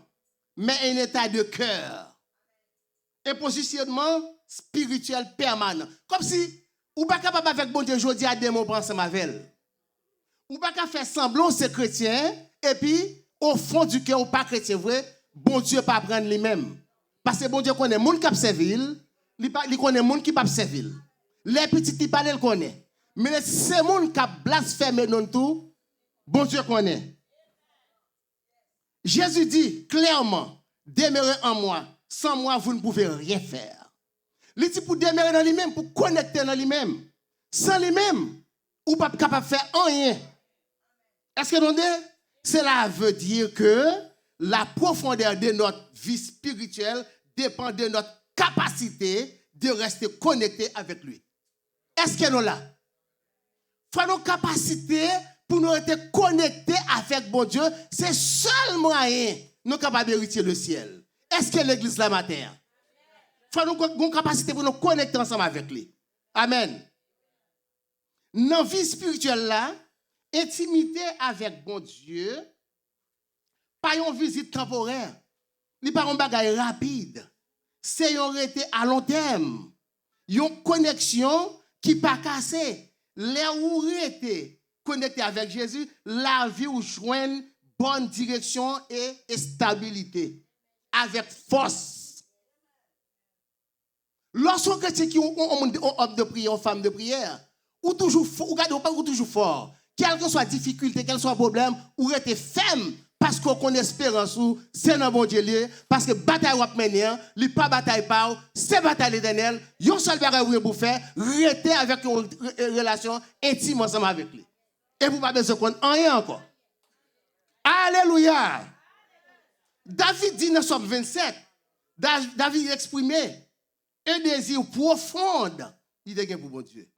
mais un état de cœur. Un positionnement spirituel permanent. Comme si ou pas capable avec bon Dieu aujourd'hui à des mots ensemble avec elle. Ou pas capable faire semblant c'est chrétien et puis au fond du cœur ou pas chrétien vrai, bon Dieu pas prendre lui-même. Parce que bon Dieu connaît monde qui servir, il connaît monde qui pas servir. Les petits qui parlent, il connaît. Mais c'est monde qui blasphème non tout, bon Dieu connaît. Jésus dit clairement, demeurez en moi, sans moi vous ne pouvez rien faire. Il dit pour demeurer dans lui-même, pour connecter dans lui-même. Sans lui-même, ou pas capable de faire rien. Est-ce que vous entendez? Cela veut dire que la profondeur de notre vie spirituelle dépend de notre capacité de rester connecté avec lui. Est-ce que nous là? Il faut nos capacités pour nous être connectés avec bon Dieu. C'est seul moyen nous capables d'hériter le ciel. Est-ce que l'église la matin? Il faut nous avoir une capacité pour nous connecter ensemble avec lui. Amen. dans la vie spirituelle là, intimité avec bon Dieu, pas une visite temporaire, ni pas un bagage rapide. C'est une réalité à long terme. Une connexion qui pas cassée. Là où réalité connecté avec Jésus, la vie où joigne bonne direction et stabilité avec force. Lorsqu'on chrétien qui ont homme de prière, une femme de prière, ou toujours toujours fort, quelle que soit difficulté, quel soit problème, ou rester ferme parce qu'on connaît espérance ou c'est dans bon Dieu parce que bataille ou mener, li pas bataille pas, c'est bataille l'éternel, yon seul bagage pour faire, rester avec une relation intime ensemble avec lui. Et vous pas besoin de connaître rien encore. Alléluia. David dit dans Somme 27, David exprimait un désir profond, il est pour bon Dieu.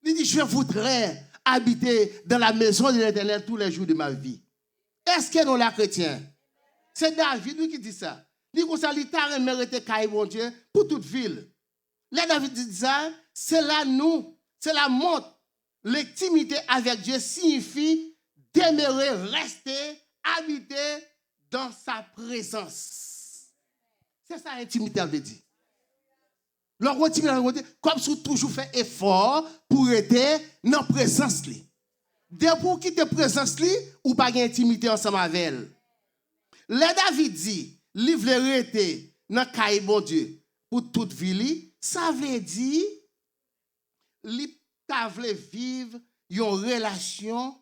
Il dit, je voudrais habiter dans la maison de l'Éternel tous les jours de ma vie. Est-ce que nous, la chrétiens? C'est David lui qui dit ça. Il dit comme ça, il t'a mérité caille bon Dieu pour toute ville. Là, David dit ça, c'est là nous, c'est la montre. L'intimité avec Dieu signifie demeurer, rester, habiter dans sa présence. C'est ça l'intimité veut dire. Comme si toujours fait effort pour être dans la présence. Dès pour quitter la présence, ou pas d'intimité ensemble avec elle. Le David dit, livre le rete dans le bon Dieu pour toute vie, ça veut dire, li ta vle vivre une relation,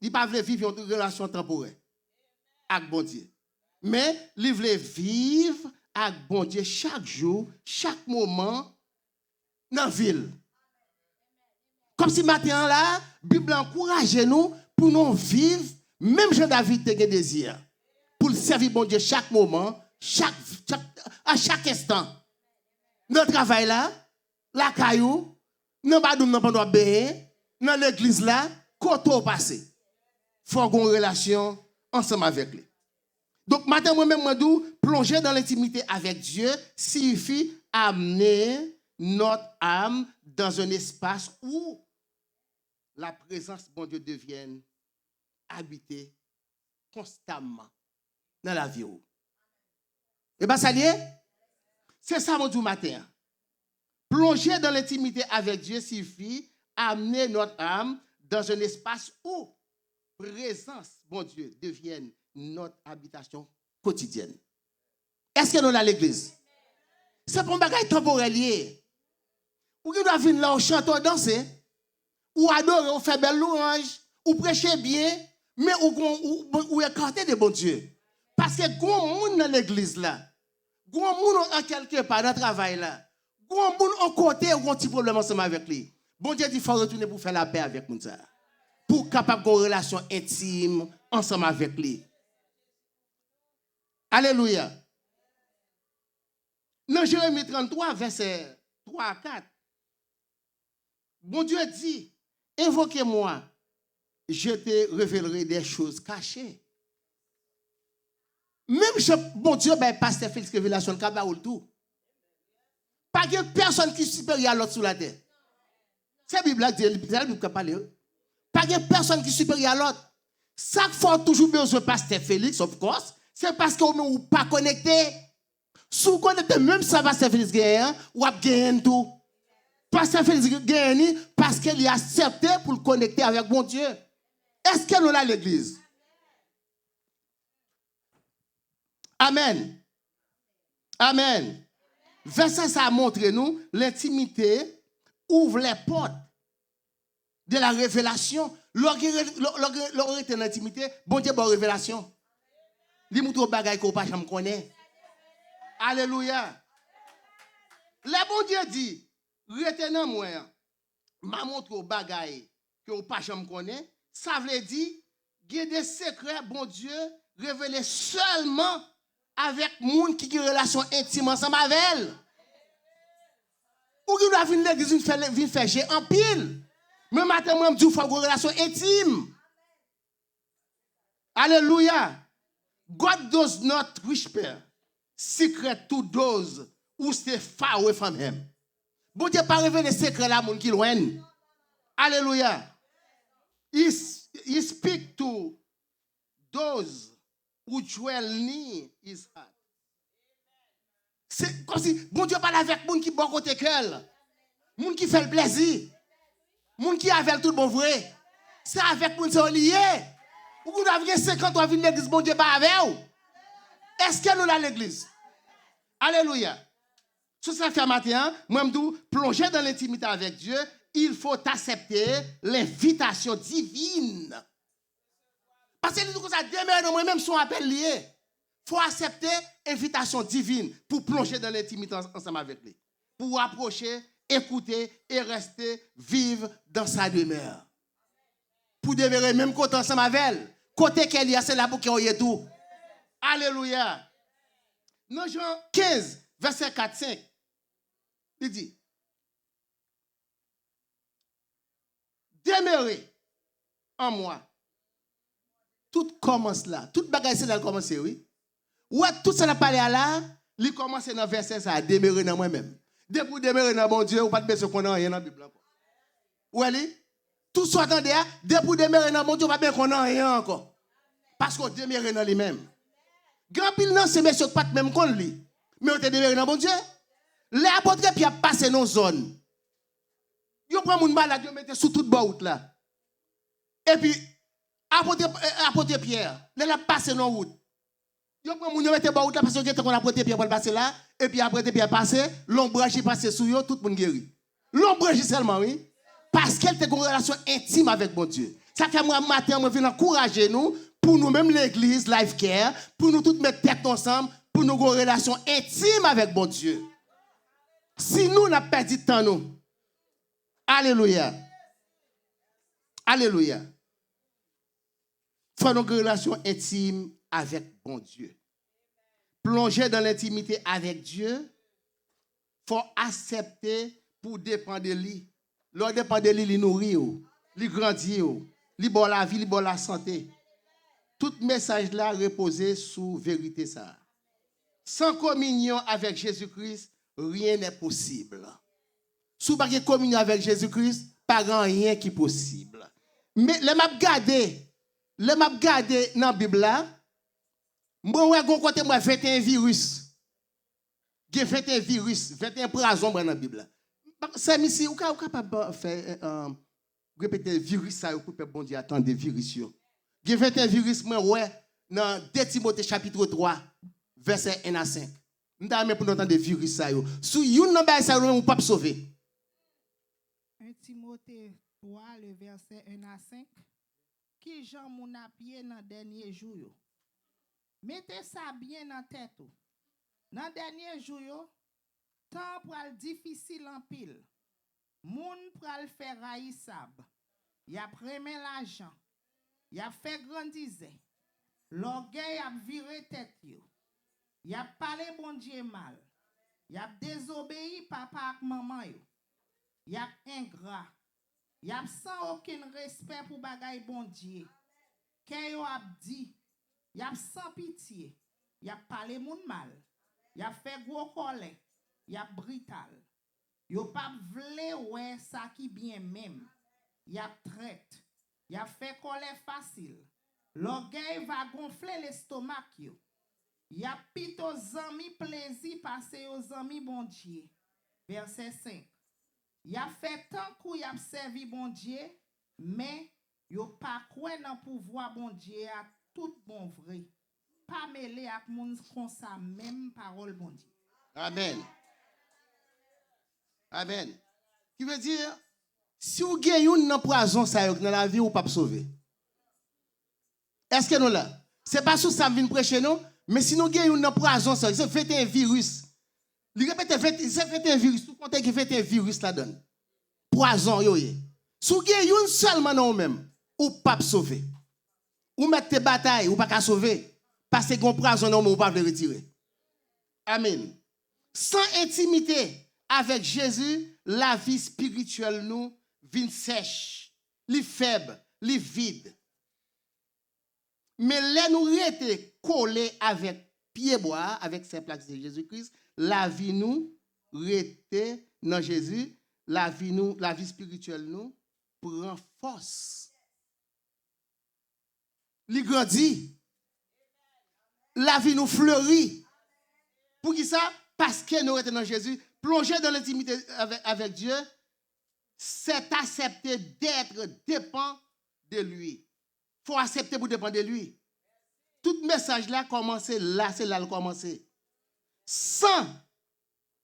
li pas vle vivre une relation temporaire avec bon Dieu. Mais li vle vivre avec bon Dieu chaque jour, chaque moment dans la ville. Comme si maintenant là, la Bible encourage nous pour nous vivre, même Jean-David te désir, pour servir bon Dieu chaque moment, à chaque instant. Notre travail là, la caillou, nous pas nous pas dans l'église là, koto passé. Faut avoir une relation ensemble avec lui. Donc maintenant moi-même moi dou plonger dans l'intimité avec Dieu signifie amener notre âme dans un espace où la présence de bon Dieu devienne habitée constamment dans la vie. Et bien ça y est, c'est ça mon Dieu matin. Plonger dans l'intimité avec Dieu signifie amener notre âme dans un espace où présence, bon Dieu, devienne notre habitation quotidienne. Est-ce que nous avons l'église? C'est pour un bagage temporel. Ou qui doit venir là, on chante, on danse, ou adorer, on fait belle louange, ou prêcher bien, mais ou écarter de bon Dieu. Parce que grand monde dans l'église là, grand monde en quelque part dans le travail là, grand monde en côté ou un petit problème ensemble avec lui. Bon Dieu dit qu'il faut retourner pour faire la paix avec nous. Pour capable de une relation intime ensemble avec lui. Alléluia. Dans Jérémie 33, verset 3 à 4, bon Dieu dit, invoquez-moi, je te révélerai des choses cachées. Même bon Dieu, pasteur Félix révélation de Kabaoul tout. Pas de personne qui est supérieure à l'autre sur la terre. C'est la Bible qui dit, c'est la Bible qui parle. Pas de personne qui est supérieure à l'autre. Ça faut toujours besoin de pasteur Félix, of course, c'est parce que vous n'êtes pas connecté. Si vous connectez, même ça, pasteur Félix gagne, ou a gagné tout. Pasteur Félix gagne parce qu'il a accepté pour le connecter avec bon Dieu. Est-ce que nous avons l'église? Amen. Amen. Verset ça montre nous l'intimité ouvre les portes de la révélation. Lorsqu'on est dans l'intimité, bon Dieu, bonne révélation. Il montre des bagages qu'on ne peut pas connaître. Alléluia. Le bon Dieu dit, retenez moi, m'a montre des bagages que vous ne pouvez pas connaître. Ça veut dire, il y a des secrets, bon Dieu, révélés seulement avec les gens qui ont une relation intime ensemble avec elle. Ou qui doit venir l'église faire gérer en pile. Mais maintenant, moi, je dis qu'il faut une relation intime. Alléluia. God does not whisper secret to those who stay far away from him. Bon Dieu pas révéler secret là, moun qui loin. Alléluia. He speak to those who dwell near his heart. C'est comme si bon Dieu parle avec moun qui bon côté cœur, moun qui fait le plaisir, moun qui avec tout bon vrai. C'est avec moun c'est lié. Ou vous avez 50 ans venir l'église, bon Dieu pas avec vous. Est-ce que nous dans l'église? Alléluia. Ce que ça fait matin, moi je dis plonger dans l'intimité avec Dieu, il faut accepter l'invitation divine. Parce que nous ça demeure dans moi-même son appel lié. Il faut accepter l'invitation divine pour plonger dans l'intimité ensemble avec lui. Pour approcher, écouter et rester vivre dans sa demeure. Pour demeurer même côté ensemble avec elle. Côté qu'elle y a, c'est là pour qu'il y ait tout. Alléluia. Dans Jean 15, verset 4-5, il dit, demeurez en moi. Tout commence là. Tout bagage c'est là commence, oui. Ouais, tout ça n'a pas là, il commence dans le verset ça, demeurer dans moi-même. Dès pour demeurer dans bon Dieu, ou pas de besoin qu'on a rien dans la Bible encore. Ouais, tout ça attendez, dès pour demeurer dans bon Dieu, pas bien qu'on a rien encore. Parce qu'on demeure dans lui-même. Grand pile non, c'est monsieur pas même qu'on lit. Mais on te demeure dans bon Dieu. Les apôtres puis a passé dans zone. Yo prend moun malade, yo mette sous toute route là. Et puis apôtre Pierre, les a passé dans route. Yo prend moun yo mette route là parce que quand on apôtre Pierre pour passer là et puis apôtre Pierre passer, l'ombrage il passe sous yo, tout le monde guéri. L'ombrage seulement oui. Parce qu'elle a une relation intime avec mon Dieu. Ça fait moi matin, moi viens encourager nous pour nous même l'église Life Care, pour nous tous mettre tête ensemble, pour nous avoir une relation intime avec mon Dieu. Si nous n'a pas perdu temps nous. Alléluia. Alléluia. Faut nous une relation intime avec mon Dieu. Plonger dans l'intimité avec Dieu, faut accepter pour dépendre de lui. L'on dépend de lui, il nourrit, il grandit, il bon la vie, il bon la santé. Tout message là reposé sous vérité ça. Sans communion avec Jésus-Christ, rien n'est possible. Si vous n'avez pas de communion avec Jésus-Christ, pas rien qui est possible. Mais les m'a gardé dans la Bible là, moi j'ai côté moi 21 virus. J'ai 21 virus, 21 poisons dans la Bible là. C'est ici, vous êtes capable de faire répéter virus ça pour que bon Dieu attende des virus. Il y a 21 virus, moi, ouais, dans 2 Timothée chapitre 3, verset 1 à 5. Nous avons pour nous entendre des virus ça. Si vous n'avez pas ça, vous ne pouvez pas sauver. 1 Timothée 3, le verset 1 à 5. Qui Jean mon appuyé dans le dernier jour. Mettez ça bien dans la tête. Dans le dernier jour, temps pour le difficile en pile. Moun pral faire haïssable. Y a prémé l'argent. Y a fait grandiser. L'orgueil a viré tête yo. Y a parlé bon Dieu mal. Y a désobéi papa ak maman yo. Y a ingrat. Y a sans aucun respect pour bagay bon Dieu. Kè yo a dit. Y a sans pitié. Y a parlé moun mal. Y a fait gros colère. Y a brutal. Yo pas vle ouais ça qui bien même. Y a traite. Y a fait colère facile. L'orgueil va gonfler l'estomac yo. Y a pit aux amis plaisir passer aux amis bon Dieu. Verset 5. Y a fait tant qu'on y a servi bon Dieu, mais yo pas quoi dans pouvoir bon Dieu à tout bon vrai. Pas mêlé avec moun kon sa même parole bon Dieu. Amen. Amen. Qui veut dire, si vous gagnez une poison dans la vie, vous ne pouvez pas sauver. Est-ce que nous là? Ce n'est pas sous ça que vient prêcher, non? Mais si nous gagnons une poison, c'est fait un virus. Il répète, c'est fait un virus. Tout compte qui fait un virus là-dedans. Poison, yo. Si vous gagnez une seulement non même, vous ne pouvez pas sauver. Vous mettez des batailles, vous ne pouvez pas sauver. Parce que vous poison non, vous ne pouvez pas le retirer. Amen. Sans intimité avec Jésus, la vie spirituelle nous vient sèche, li faible, li vide. Mais là nous rete collés avec pied bois, avec ces plaques de Jésus-Christ, la vie nous rete dans Jésus, la vie spirituelle nous prend force. Il grandit. La vie nous fleurit. Pour qui ça? Parce que nous sommes dans Jésus. Plonger dans l'intimité avec Dieu, c'est accepter d'être dépend de lui. Il faut accepter pour dépendre de lui. Tout message là, commencer là, c'est là le commencer. Sans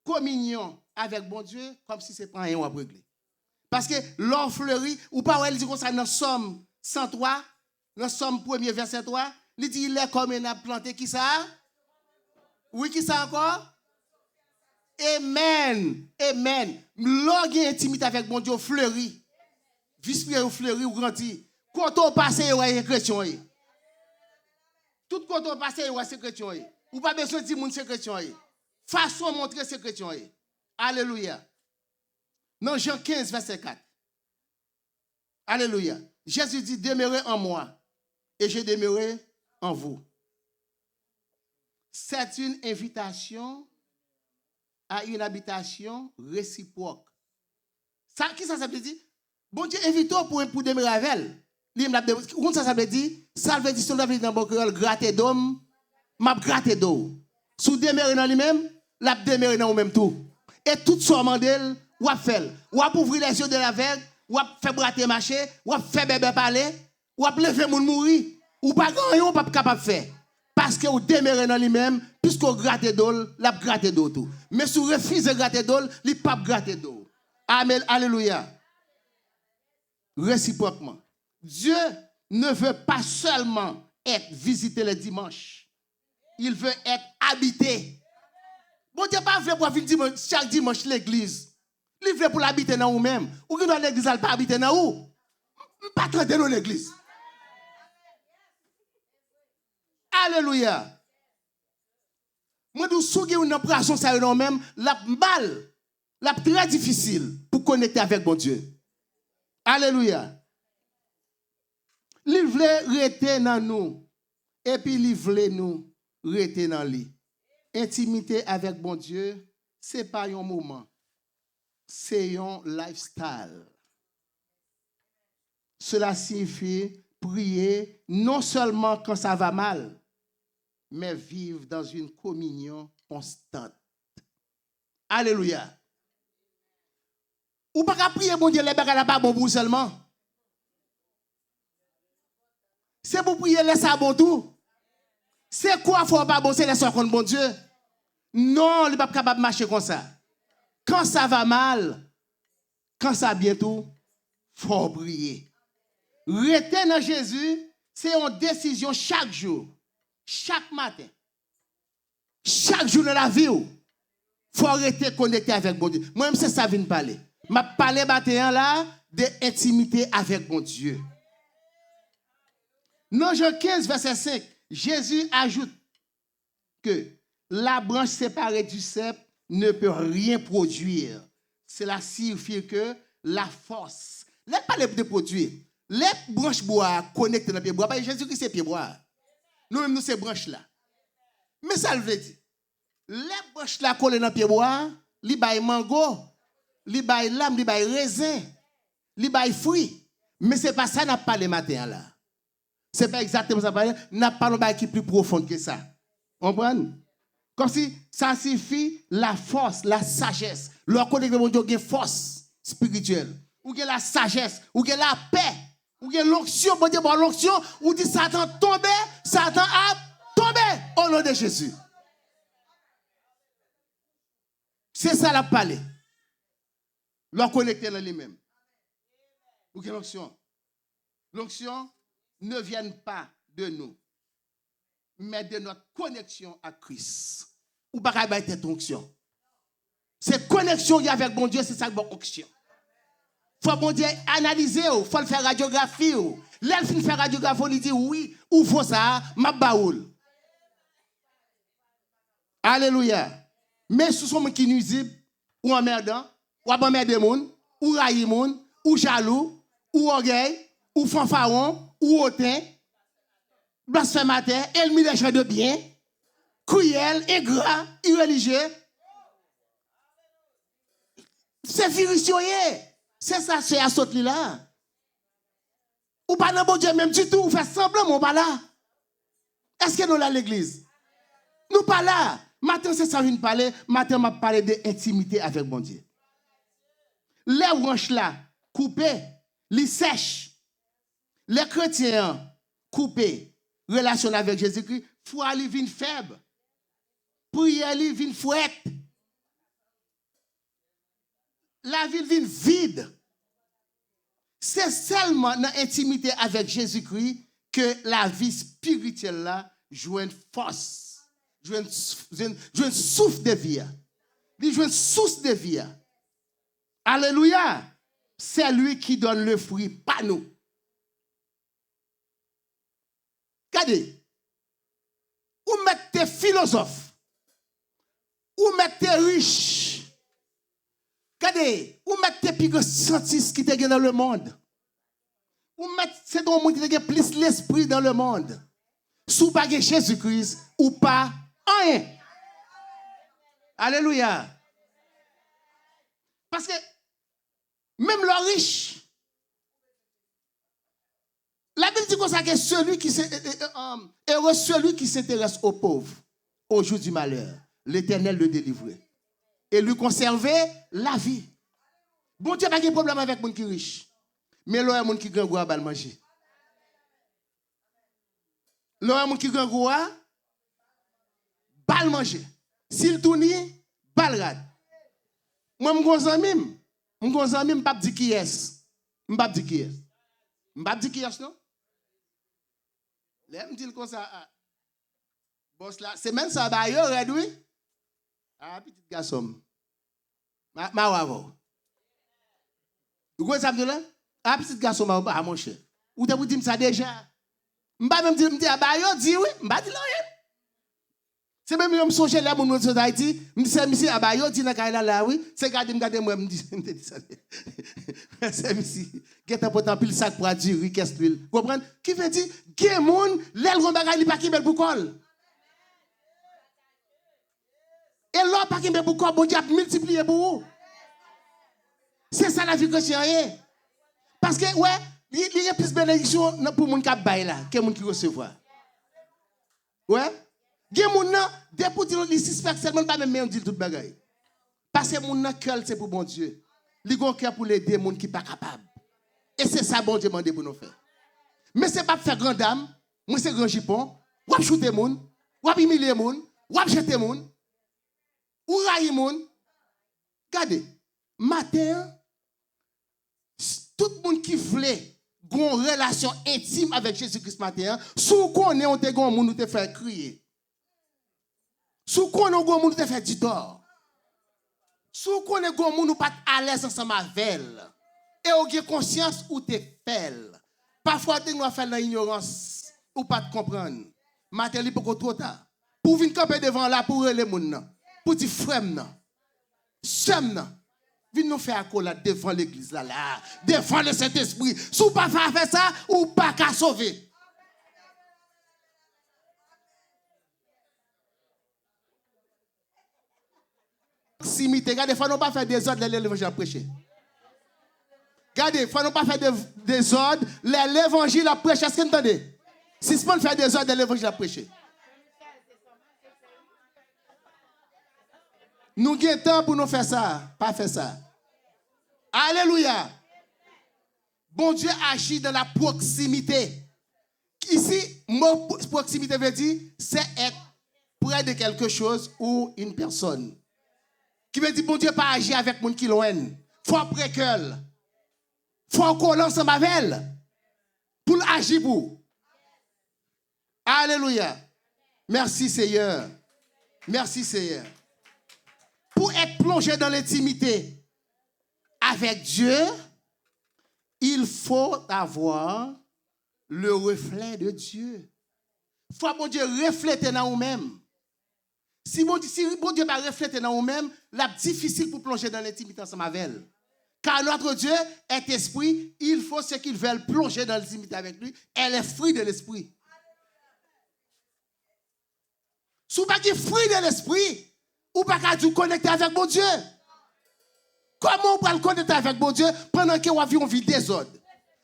communion avec bon Dieu, comme si c'est pas rien à régler. Parce que l'or fleurit, ou pas, elle dit comme ça dans Somme 103, dans Somme 1er verset 3, il dit il est comme un arbre planté, qui ça? Oui, qui ça encore? Amen. Amen. L'or qui est intimité avec bon Dieu fleurit. Vice-prière fleurit ou grandit. Quand on passe, il y a un chrétien. Tout quand on passe, il y a un chrétien. Ou pas besoin de dire que c'est chrétien. Façon de montrer c'est chrétien. Alléluia. Dans Jean 15, verset 4. Alléluia. Jésus dit, demeurez en moi et je demeurerai en vous. C'est une invitation à une habitation réciproque. Ça, qui ça veut dire? Bon Dieu invite-toi pour demeurer avec elle. Comment ça veut dire? Ça veut dire, si on veut dire dans mon cœur, gratter d'homme, m'a gratter d'eau. Si vous demeurez dans lui-même, la demeurez dans vous-même tout. Et tout ce mandel, ou à faire. Ou à ouvrir les yeux de l'aveugle, ou à faire brater marcher, ou à faire bébé parler, ou à lever moun mourir. Ou pas grand, ou pas capable de faire. Parce que vous demeurez dans lui-même, puisque vous grattez d'eau, la grattez d'eau tout. Mais si vous refusez de gratter d'eau, il ne pas gratter d'eau. Amen, alléluia. Réciproquement. Dieu ne veut pas seulement être visité le dimanche. Il veut être habité. Bon Dieu pas veut pour venir chaque dimanche l'église. Il veut pour l'habiter dans vous-même. Ou qui doit l'église pas habiter dans vous. Pas traiter dans l'église. Alléluia. Moi, je suis une opération, ça est même, la balle, la très difficile pour connecter avec mon Dieu. Alléluia. Il voulait rester dans nous. Et puis, il voulait nous rester dans lui. Intimité avec mon Dieu, ce n'est pas un moment. C'est un lifestyle. Cela signifie prier non seulement quand ça va mal, mais vivre dans une communion constante. Alléluia. Ou pas qu'à prier, bon Dieu, les bagages pas bon pour seulement. C'est pour prier, les bon tout. C'est quoi, faut pas bon, c'est les contre bon Dieu. Non, il n'est pas capable de marcher comme ça. Quand ça va mal, quand ça va bien tout, faut prier. Rester dans Jésus, c'est une décision chaque jour. Chaque matin, chaque jour de la vie, il faut rester connecté avec bon Dieu. Moi-même, c'est ça que je viens de parler. Je parle maintenant là d'intimité avec bon Dieu. Dans Jean 15, verset 5, Jésus ajoute que la branche séparée du cep ne peut rien produire. Cela signifie que la force, là, pas de produire. Les branches bois connectées dans le pied bois, Jésus-Christ c'est pied bois. Nous-mêmes, nous, ces branches-là. Mais ça veut dire, les branches-là collées dans le pied bois, li bay mango, li bay lame, li bay raisin, li bay fruit. Mais ce n'est pas ça qu'on a parlé matin là. Ce n'est pas exactement ça qu'on a parlé. On a parlé d'un qui est plus profond que ça. Vous comprenez? Comme si ça signifie la force, la sagesse. Leur connecté mon Dieu, il y a force spirituelle. Ou il y a la sagesse, ou il y a la paix. Ou il y a l'onction, bon Dieu, bon l'onction, ou dit Satan tombe, Satan a tombé au nom de Jésus. C'est ça la parler. Leur connecter dans lui-même. Ou il y a l'onction. L'onction ne vient pas de nous, mais de notre connexion à Christ. Ou pas qu'à être onction. C'est connexion avec bon Dieu, c'est ça que bon onction. Faut bon Dieu analyser, faut le faire radiographie. L'elle fin faire radiographie, il dit oui, ou faut ça, ma baoul. Alléluia. Mais ce sont qui nuisibles, ou emmerdants, ou emmerder moun, ou railler moun, ou jaloux, ou orgueil, ou fanfaron, ou hautain, blasphémateur, ennemi des gens de bien, cruel, ingrat, irreligieux. C'est virussoyé. C'est ça, c'est à sauter là. Ou pas dans bon Dieu même du tout, ou fait semblant, mais on pas là. Est-ce que nous là l'église? Nous pas là. Matin, c'est ça, je parler. Matin, m'a parlé d'intimité avec bon Dieu. Les branches là, coupées, les sèches. Les chrétiens, coupés, relation avec Jésus-Christ, foi li vin faible. Prière li vin fouette. La vie vin vide. C'est seulement dans l'intimité avec Jésus-Christ que la vie spirituelle là joue une force, joue une souffle de vie. Il joue une source de vie. Alléluia. C'est lui qui donne le fruit, pas nous. Regardez. Ou mettez philosophes. Ou mettez riches. Regardez. Ou mettez plus scientifiques qui sont dans le monde. Ou mettez c'est dans le monde qui a plus l'esprit dans le monde. Sous pas Jésus-Christ ou pas rien. Alléluia. Parce que même le riche, la Bible dit comme ça que celui qui heureux celui qui s'intéresse aux pauvres au jour du malheur, l'Éternel le délivrait et lui conserver la vie. Bon Dieu n'a pas de problème avec les gens qui sont riches, mais l'autre monde qui grand goût à manger. L'autre monde qui grand goût à manger. S'il tourne, bal rad. Moi mon gon ami m'pa di qui est. M'pa di qui est. M'pa di qui est non? L'aime dit comme ça. Boss là, c'est même ça ba yo red oui. Ah petit garçon. Ma wavo. Vous connaissez ça là? Ah petit garçon ma ba mon cher. Ou t'as dit ça déjà? M'pa même dire ba yo dit oui, m'pa di rien. C'est même je me songe là mon autre Haïti, me dit monsieur abayo dit na kaila là oui, c'est garder moi me dit ça. C'est monsieur, get un potant pile sac pour dire oui qu'est-ce l'huile. Comprendre? Qui veut dire gen moun l'el gon bagay li pa ki bel pour col. Et l'autre pas ki bel pour col, bon Dieu a multiplié pour vous. C'est ça la vie chrétienne. Parce que ouais, il y a plus bénédiction pour moun qui bail là que moun qui recevoir. Ouais? Gen moun nan, depuis que li suspect seulement pas même on dit tout bagay. Parce que moun nan cœur c'est pour bon Dieu. Li gon cœur pour aider moun qui pas capable. Et c'est ça bon Dieu mande pour nous faire. Mais c'est pas faire grand dame, moi c'est grand jipon, ou shooter moun, ou humilier moun, ou jeter moun, ou railler moun. Regardez, matin tout moun qui voulait gon relation intime avec Jésus-Christ matin, sous connaît on te gon moun nous te faire crier. Sous qu'on a gon moun te fait du tort. Sous qu'on a gon moun pas à l'aise ensemble avec elle. Et on a conscience ou te fait. Parfois tu nous fait dans ignorance ou pas te comprendre. Matin li pour trop tard. Pour venir camper devant là pour les moun nan. Pour dire frère nan. Sem nan. Vin nous faire accolade devant l'église là devant le Saint-Esprit. Sous pas faire ça ou pas qu'à sauver. Proximité. Regardez, il ne faut pas faire des ordres, l'évangile à prêcher. Regardez, il ne faut pas faire des ordres, l'évangile à prêcher. Est-ce que vous entendez? Si ce n'est pas faire des ordres, l'évangile à prêcher. Nous avons temps pour nous faire ça, pas faire ça. Alléluia. Bon Dieu agit dans la proximité. Ici, mot proximité veut dire, c'est être près de quelque chose ou une personne. Qui veut dire, bon Dieu, pas agir avec les gens qui loin. Faut après qu'elle. Faut qu'on ensemble avec elle. Pour agir pour. Alléluia. Merci Seigneur. Merci Seigneur. Pour être plongé dans l'intimité avec Dieu, il faut avoir le reflet de Dieu. Il faut, bon Dieu, refléter dans nous-mêmes. Si bon Dieu va refléter dans nous-mêmes, c'est difficile pour plonger dans l'intimité ensemble avec elle. Car notre Dieu est esprit, il faut ce qu'ils veulent plonger dans l'intimité avec lui. Elle est fruit de l'esprit. Si vous n'avez pas fruit de l'esprit, vous ne pouvez pas connecter avec mon Dieu. Comment on peut le connecter avec mon Dieu pendant qu'on vit désordre?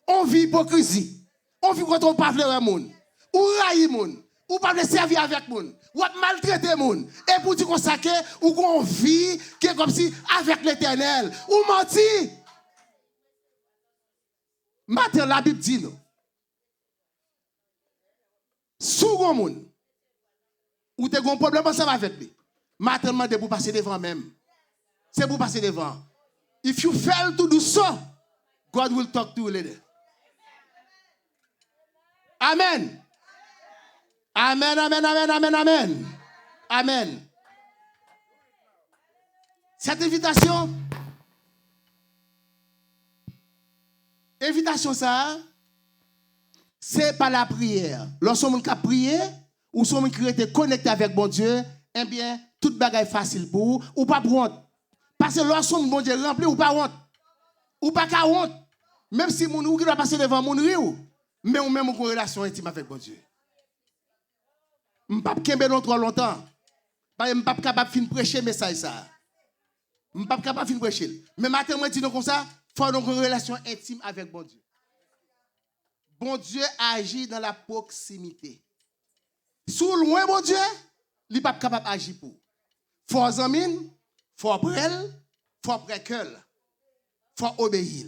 On vit hypocrisie. On vit quand on parle de monde. Ou raille monde. Ou pas de servir avec monde. Ou maltraiter monde. Et pour dire qu'on s'acque, ou qu'on vit, qui est comme si avec l'Éternel. Ou menti. Matin, la Bible dit nous. Sous monde. Ou tu as un problème ensemble avec lui. Matin, demande pour passer devant même. C'est pour passer devant. If you fail to do so, God will talk to you later. Amen. Amen, amen, amen, amen, amen. Amen. Cette invitation ça, c'est pas la prière. Lorsqu'on a prié, ou si on est connecté avec bon Dieu, eh bien, toute bagaille facile pour vous, ou pas pour honte. Parce que lorsqu'on bon Dieu rempli, ou pas honte. Ou pas qu'à honte. Même si mon ou qui doit passer devant mon riou, mais ou même une relation intime avec bon Dieu. Je ne peux pas kembe non trop longtemps. Je ne suis pas capable de prêcher message ça. Je ne suis pas capable de prêcher. Mais maintenant, je dis comme ça, il faut une relation intime avec bon Dieu. Bon Dieu agit dans la proximité. Sous loin, bon Dieu, il n'est pas capable d'agir pour. Faut examiner, faut prêle, faut préquel, faut obéir.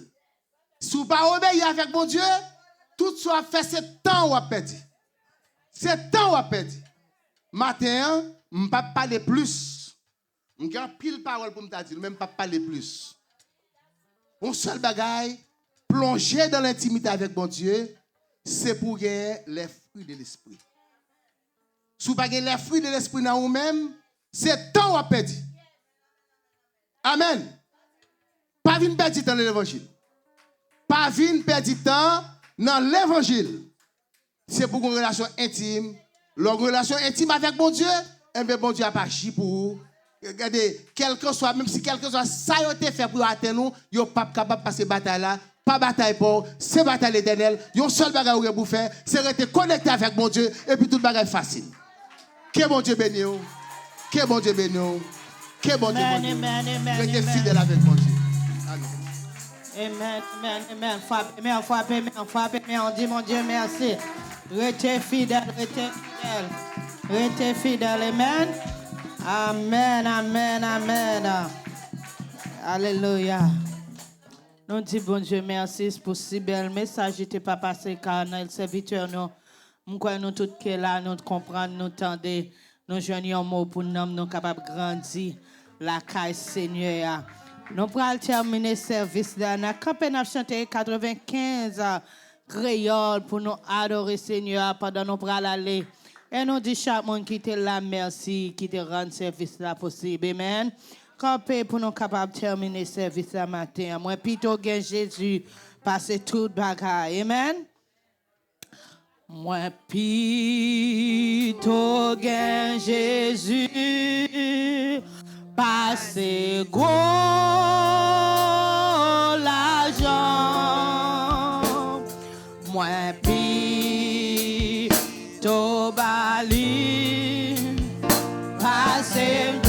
Si vous ne pas obéir avec bon Dieu, tout ce qu'on fait, c'est temps ou à perdre. C'est temps ou à perdre. Matin, je ne vais pas parler plus. Je n'ai pile parole pour me dire, même pas parler plus. Un seul bagaille, plonger dans l'intimité avec bon Dieu, c'est pour gagner les fruits de l'esprit. Si vous n'avez pas les fruits de l'esprit dans vous-même, c'est temps à perdre. Amen. Pas venir perdre du temps dans l'évangile. Pas venir perdre du temps dans l'évangile. C'est pour une relation intime. Leur relation intime avec bon Dieu, eh bien, bon Dieu a pas agi pour vous. Regardez, quel que soit, même si quelque soit, ça a été fait pour atteindre nous, vous n'êtes pas capable de passer bataille là. Pas bataille pour, c'est bataille éternelle. Yon seul bagage que vous faire, c'est rester connecté avec mon Dieu et puis tout bagage facile. Que bon Dieu bénisse. Que bon Dieu bénisse. Que bon Dieu bénisse. Restez fidèle avec mon Dieu. Amen, amen, amen. On dit mon Dieu merci. Restez fidèle, Restez fidèle, amen. Amen, amen, amen. Alléluia. Nous disons bon Dieu merci pour si bel message qui pas passé car le serviteur nous nous tous qui là nous comprendre nous tendre nous joignons un mot pour nous capable grandir la caille Seigneur. Nous pourrons terminer le service là na campé n'a chanter 95 créole pour nous adorer Seigneur pendant nous pourrons aller et nous dit chaque monde qui était là merci qui te rend service là possible. Amen. Campé pour nous capables de terminer le service ce matin. Moi, plutôt que Jésus, passer tout bagaille. Amen. Moi, plutôt que Jésus, passer gros l'argent. Moi, plutôt bali, passer